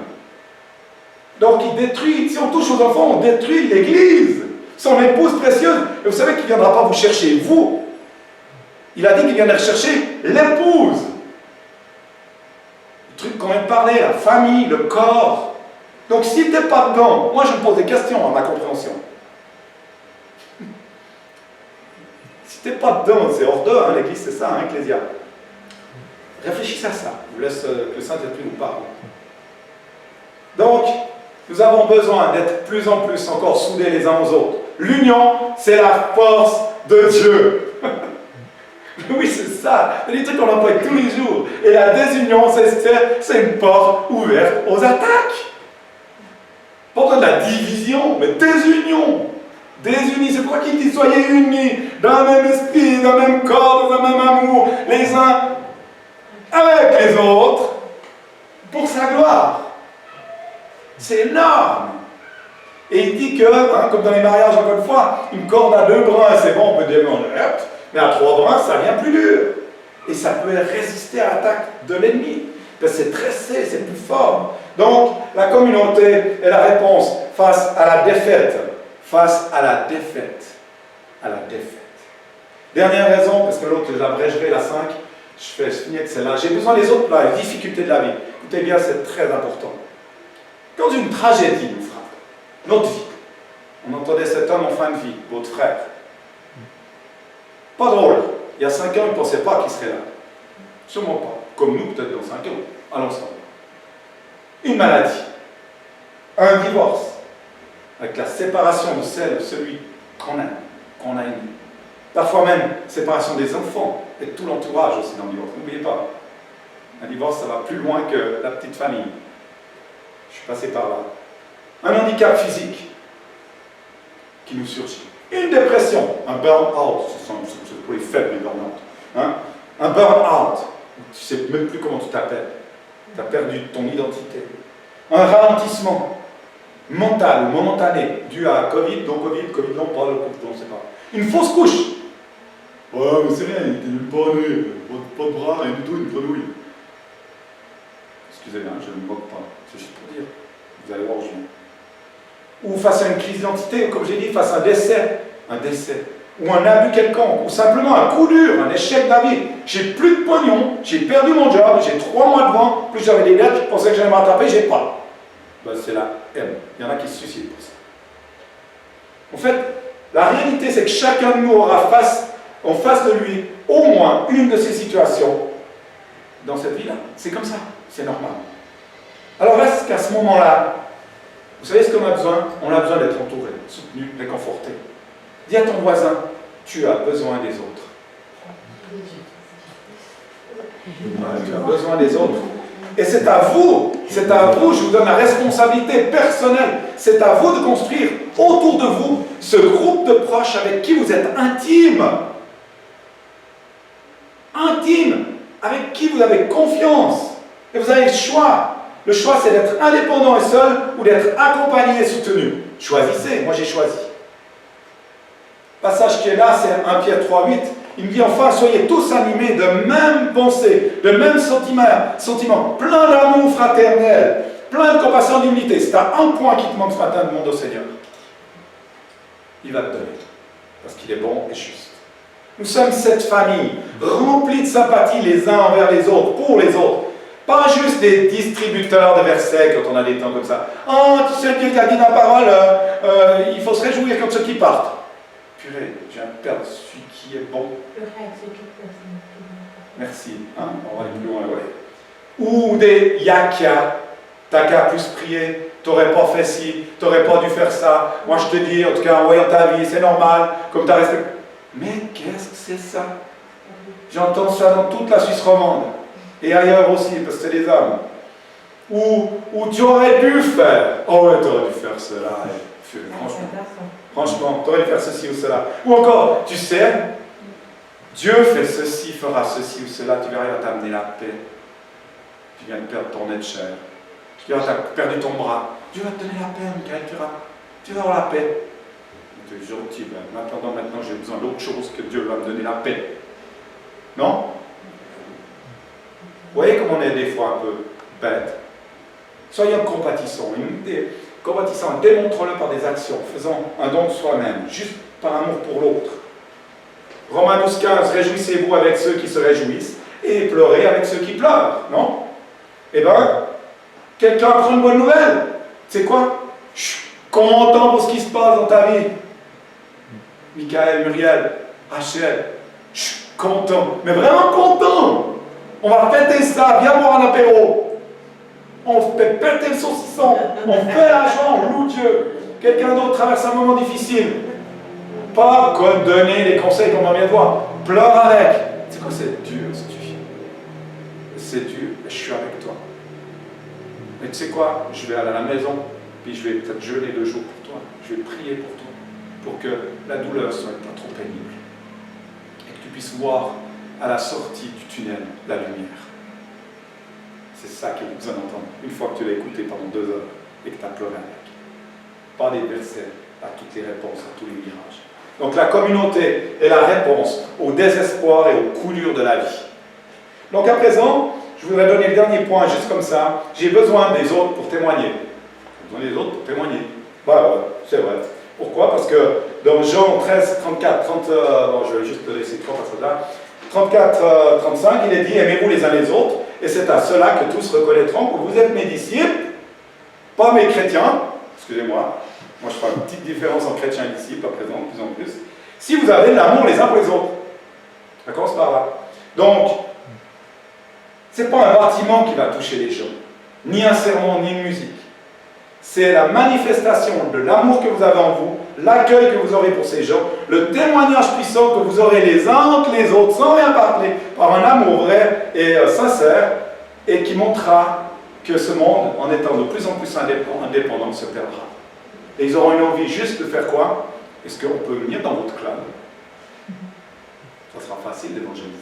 Donc il détruit, si on touche aux enfants, on détruit l'Église, son épouse précieuse. Et vous savez qu'il ne viendra pas vous chercher, vous. Il a dit qu'il viendrait chercher l'épouse. Le truc qu'on vient de parler, la famille, le corps. Donc si tu n'es pas dedans, moi je me pose des questions à ma compréhension. Si tu n'es pas dedans, c'est hors d'eux, hein, l'Église c'est ça, hein, Ecclésia. Réfléchissez à ça. Je vous laisse que le Saint-Esprit nous parle. Donc, nous avons besoin d'être plus en plus encore soudés les uns aux autres. L'union, c'est la force de Dieu. Oui, c'est ça. C'est des trucs qu'on emploie tous les jours. Et la désunion, c'est une porte ouverte aux attaques. Pas besoin de la division, mais désunion. Désunis, c'est pourquoi qu'il dit soyez unis dans un même esprit, dans un même corps, dans un même amour, les uns avec les autres, pour sa gloire. C'est énorme. Et il dit que, comme dans les mariages, encore une fois, une corde à 2 brins, c'est bon, on peut démonter, mais à 3 brins, ça vient plus dur. Et ça peut résister à l'attaque de l'ennemi. Parce que c'est tressé, c'est plus fort. Donc, la communauté est la réponse face à la défaite. Face à la défaite. À la défaite. Dernière raison, parce que l'autre, je l'abrégerai, la 5, je finis avec celle-là. J'ai besoin des autres, là, les difficultés de la vie. Écoutez bien, c'est très important. Quand une tragédie nous frappe, notre vie, on entendait cet homme en fin de vie, votre frère. Pas drôle. Il y a 5 ans, il ne pensait pas qu'il serait là. Sûrement pas. Comme nous, peut-être dans 5 ans, à l'ensemble. Une maladie. Un divorce. Avec la séparation de celui qu'on aime, qu'on a aimé. Parfois même, séparation des enfants et de tout l'entourage aussi dans le divorce. N'oubliez pas. Un divorce, ça va plus loin que la petite famille. Je suis passé par là. Un handicap physique. qui nous surgit. Une dépression, un burn-out, c'est pour les faibles, les burn-out. Hein? Un burn-out, tu ne sais même plus comment tu t'appelles. Tu as perdu ton identité. Un ralentissement mental, momentané, dû à Covid, non, pas le Covid, on ne sait pas. Une fausse couche. Ouais, mais c'est rien, il était nulle part né, pas de bras, rien du tout, une grenouille. Excusez-moi, je ne me moque pas, c'est juste pour dire. Vous allez voir où je viens. Ou face à une crise d'identité, ou comme j'ai dit, face à un décès, ou un abus quelconque, ou simplement un coup dur, un échec de la vie. J'ai plus de pognon, j'ai perdu mon job, j'ai 3 mois devant, plus j'avais des dettes, je pensais que j'allais me rattraper, j'ai pas. Ben, c'est la haine. Il y en a qui se suicident pour ça. En fait, la réalité, c'est que chacun de nous aura en face de lui au moins une de ces situations dans cette vie-là. C'est comme ça, c'est normal. Alors est-ce qu'à ce moment-là, vous savez ce qu'on a besoin? On a besoin d'être entouré, soutenu, réconforté. Dis à ton voisin, tu as besoin des autres. Ouais, tu as besoin des autres. Et c'est à vous, je vous donne la responsabilité personnelle, c'est à vous de construire autour de vous ce groupe de proches avec qui vous êtes intime, avec qui vous avez confiance. Et vous avez le choix. Le choix, c'est d'être indépendant et seul ou d'être accompagné et soutenu. Choisissez, moi j'ai choisi. Le passage qui est là, c'est 1 Pierre 3,8. Il me dit enfin, soyez tous animés de même pensée, de même sentiment, plein d'amour fraternel, plein de compassion et d'humilité. C'est à un point qui te manque ce matin, demande au Seigneur. Il va te donner, parce qu'il est bon et juste. Nous sommes cette famille, remplie de sympathie les uns envers les autres, pour les autres. Pas juste des distributeurs de versets quand on a des temps comme ça. Oh, tu sais, Dieu t'a dit dans la parole, il faut se réjouir comme ceux qui partent. Purée, je viens de perdre celui qui est bon. Merci. Hein? On va aller plus loin, ouais. Ou des yakia. T'as qu'à plus prier. T'aurais pas fait ci, t'aurais pas dû faire ça. Moi je te dis, en tout cas en voyant ta vie, c'est normal. Comme t'as respecté. Mais qu'est-ce que c'est ça? J'entends ça dans toute la Suisse romande. Et ailleurs aussi, parce que c'est des hommes. Ou tu aurais dû faire. Oh ouais, tu aurais dû faire cela. Franchement, tu aurais dû faire ceci ou cela. Ou encore, tu sais, Dieu fait ceci, fera ceci ou cela, tu verras, il va t'amener la paix. Tu viens de perdre ton être cher. Tu as perdu ton bras. Dieu va te donner la paix, Michael, tu vas avoir la paix. Tu es gentil, ben. Maintenant j'ai besoin d'autre chose que Dieu va me donner la paix. Non? Vous voyez comme on est des fois un peu bête. Soyons compatissants. Compatissants, démontrons-le par des actions, faisant un don de soi-même, juste par amour pour l'autre. Romains 12,15, réjouissez-vous avec ceux qui se réjouissent et pleurez avec ceux qui pleurent, non? Eh bien, quelqu'un apprend une bonne nouvelle. C'est quoi? Je suis content pour ce qui se passe dans ta vie. Michael, Muriel, Rachel, je suis content, mais vraiment content. On va fêter ça, viens boire un apéro. On fait péter le saucisson, on fait l'argent, on loue Dieu. Quelqu'un d'autre traverse un moment difficile. Pas donner les conseils qu'on vient de voir. Pleure avec. C'est quoi, c'est dur, c'est dur, mais je suis avec toi. Mais tu sais quoi, je vais aller à la maison, puis je vais peut-être jeûner 2 jours pour toi. Je vais prier pour toi, pour que la douleur soit pas trop pénible. Et que tu puisses voir à la sortie du tunnel la lumière. C'est ça qu'il a besoin d'entendre, une fois que tu l'as écouté pendant 2 heures et que tu as pleuré avec. Pas des versets à toutes les réponses, à tous les mirages. Donc la communauté est la réponse au désespoir et aux coups durs de la vie. Donc à présent, je voudrais donner le dernier point, juste comme ça. J'ai besoin des autres pour témoigner. J'ai besoin des autres pour témoigner. Ouais, c'est vrai. Pourquoi? Parce que dans Jean 13, 34, 30, bon, je vais juste te laisser 3 passages là. 34, 35, il est dit, aimez-vous les uns les autres, et c'est à cela que tous reconnaîtront que vous êtes mes disciples, pas mes chrétiens, excusez-moi, moi je fais une petite différence entre chrétiens et disciples, à présent, de plus en plus, si vous avez de l'amour les uns pour les autres. Ça commence par là. Donc, c'est pas un bâtiment qui va toucher les gens, ni un sermon, ni une musique. C'est la manifestation de l'amour que vous avez en vous, l'accueil que vous aurez pour ces gens, le témoignage puissant que vous aurez les uns entre les autres, sans rien parler, par un amour vrai et sincère, et qui montrera que ce monde, en étant de plus en plus indépendant, se perdra. Et ils auront une envie juste de faire quoi? Est-ce qu'on peut venir dans votre club? Ça sera facile d'évangéliser.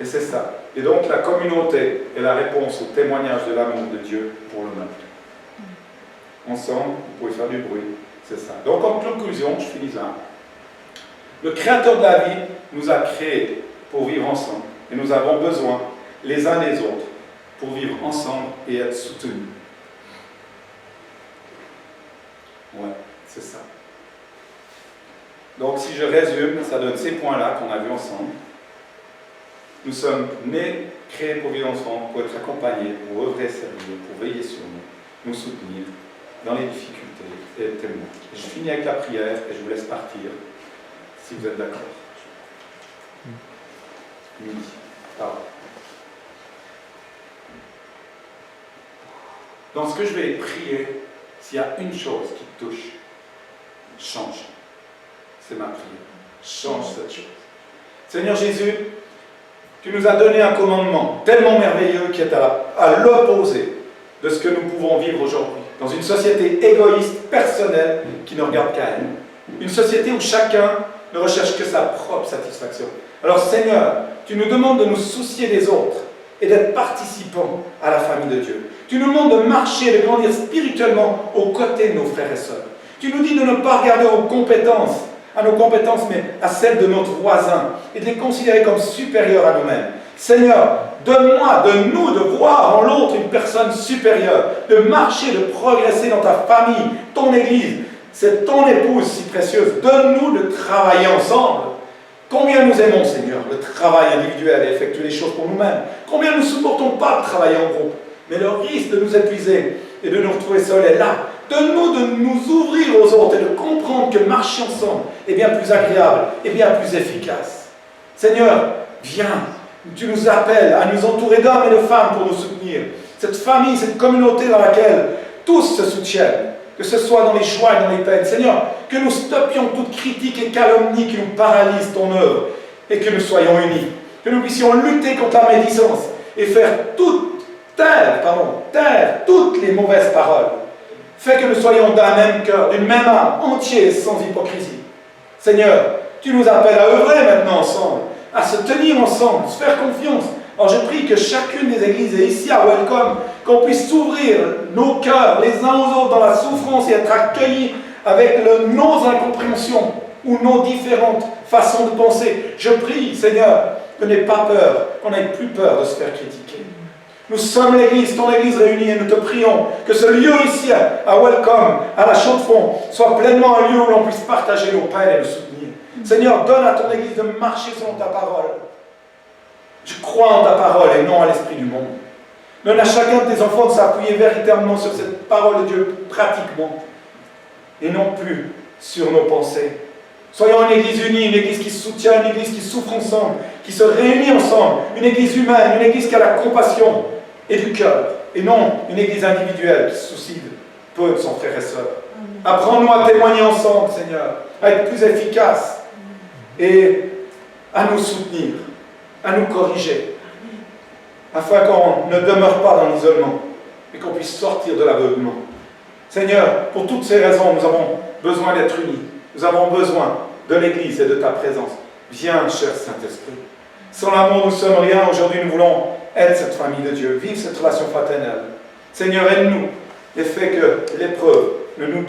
Et c'est ça. Et donc la communauté est la réponse au témoignage de l'amour de Dieu pour le monde. Ensemble, vous pouvez faire du bruit. C'est ça. Donc en conclusion, je finis là. Le Créateur de la vie nous a créés pour vivre ensemble. Et nous avons besoin, les uns des autres, pour vivre ensemble et être soutenus. Ouais, c'est ça. Donc si je résume, ça donne ces points-là qu'on a vus ensemble. Nous sommes nés, créés pour vivre ensemble, pour être accompagnés, pour œuvrer, servir, pour veiller sur nous, nous soutenir dans les difficultés et être témoins. Je finis avec la prière et je vous laisse partir, si vous êtes d'accord. Midi. Pardon. Dans ce que je vais prier, s'il y a une chose qui te touche, change. C'est ma prière. Change cette chose. Seigneur Jésus, tu nous as donné un commandement tellement merveilleux qui est à l'opposé de ce que nous pouvons vivre aujourd'hui. Dans une société égoïste, personnelle, qui ne regarde qu'à elle. Une société où chacun ne recherche que sa propre satisfaction. Alors Seigneur, tu nous demandes de nous soucier des autres et d'être participants à la famille de Dieu. Tu nous demandes de marcher, de grandir spirituellement aux côtés de nos frères et sœurs. Tu nous dis de ne pas regarder à nos compétences, mais à celles de notre voisin, et de les considérer comme supérieures à nous-mêmes. Seigneur, donne-moi, donne-nous de voir en l'autre une personne supérieure, de marcher, de progresser dans ta famille, ton église. C'est ton épouse si précieuse. Donne-nous de travailler ensemble. Combien nous aimons, Seigneur, le travail individuel et effectuer les choses pour nous-mêmes. Combien nous ne supportons pas de travailler en groupe. Mais le risque de nous épuiser et de nous retrouver seuls est là. Donne-nous de nous ouvrir aux autres et de comprendre que marcher ensemble est bien plus agréable et bien plus efficace. Seigneur, viens, tu nous appelles à nous entourer d'hommes et de femmes pour nous soutenir. Cette famille, cette communauté dans laquelle tous se soutiennent, que ce soit dans les joies et dans les peines. Seigneur, que nous stoppions toute critique et calomnie qui nous paralyse ton œuvre et que nous soyons unis. Que nous puissions lutter contre la médisance et faire taire toutes les mauvaises paroles. Fais que nous soyons d'un même cœur, d'une même âme, entiers, sans hypocrisie. Seigneur, tu nous appelles à œuvrer maintenant ensemble, à se tenir ensemble, se faire confiance. Alors je prie que chacune des églises et ici à Welcome, qu'on puisse s'ouvrir nos cœurs les uns aux autres dans la souffrance et être accueillis avec nos incompréhensions ou nos différentes façons de penser. Je prie, Seigneur, qu'on n'ait pas peur, qu'on n'ait plus peur de se faire critiquer. Nous sommes l'Église, ton Église réunie, et nous te prions que ce lieu ici, à Welcome, à la Chaux-de-Fonds, soit pleinement un lieu où l'on puisse partager nos peines et le soutenir. Seigneur, donne à ton Église de marcher selon ta parole. Je crois en ta parole et non à l'esprit du monde. Donne à chacun de tes enfants de s'appuyer véritablement sur cette parole de Dieu pratiquement, et non plus sur nos pensées. Soyons une Église unie, une Église qui se soutient, une Église qui souffre ensemble, qui se réunit ensemble, une Église humaine, une Église qui a la compassion et du cœur, et non une Église individuelle qui se soucie peu de son frère et sœur. Apprends-nous à témoigner ensemble, Seigneur, à être plus efficaces et à nous soutenir, à nous corriger, afin qu'on ne demeure pas dans l'isolement, mais qu'on puisse sortir de l'aveuglement. Seigneur, pour toutes ces raisons, nous avons besoin d'être unis. Nous avons besoin de l'Église et de ta présence. Viens, cher Saint-Esprit. Sans l'amour, nous ne sommes rien. Aujourd'hui, nous voulons être cette famille de Dieu, vivre cette relation fraternelle. Seigneur, aide-nous et fais que l'épreuve ne nous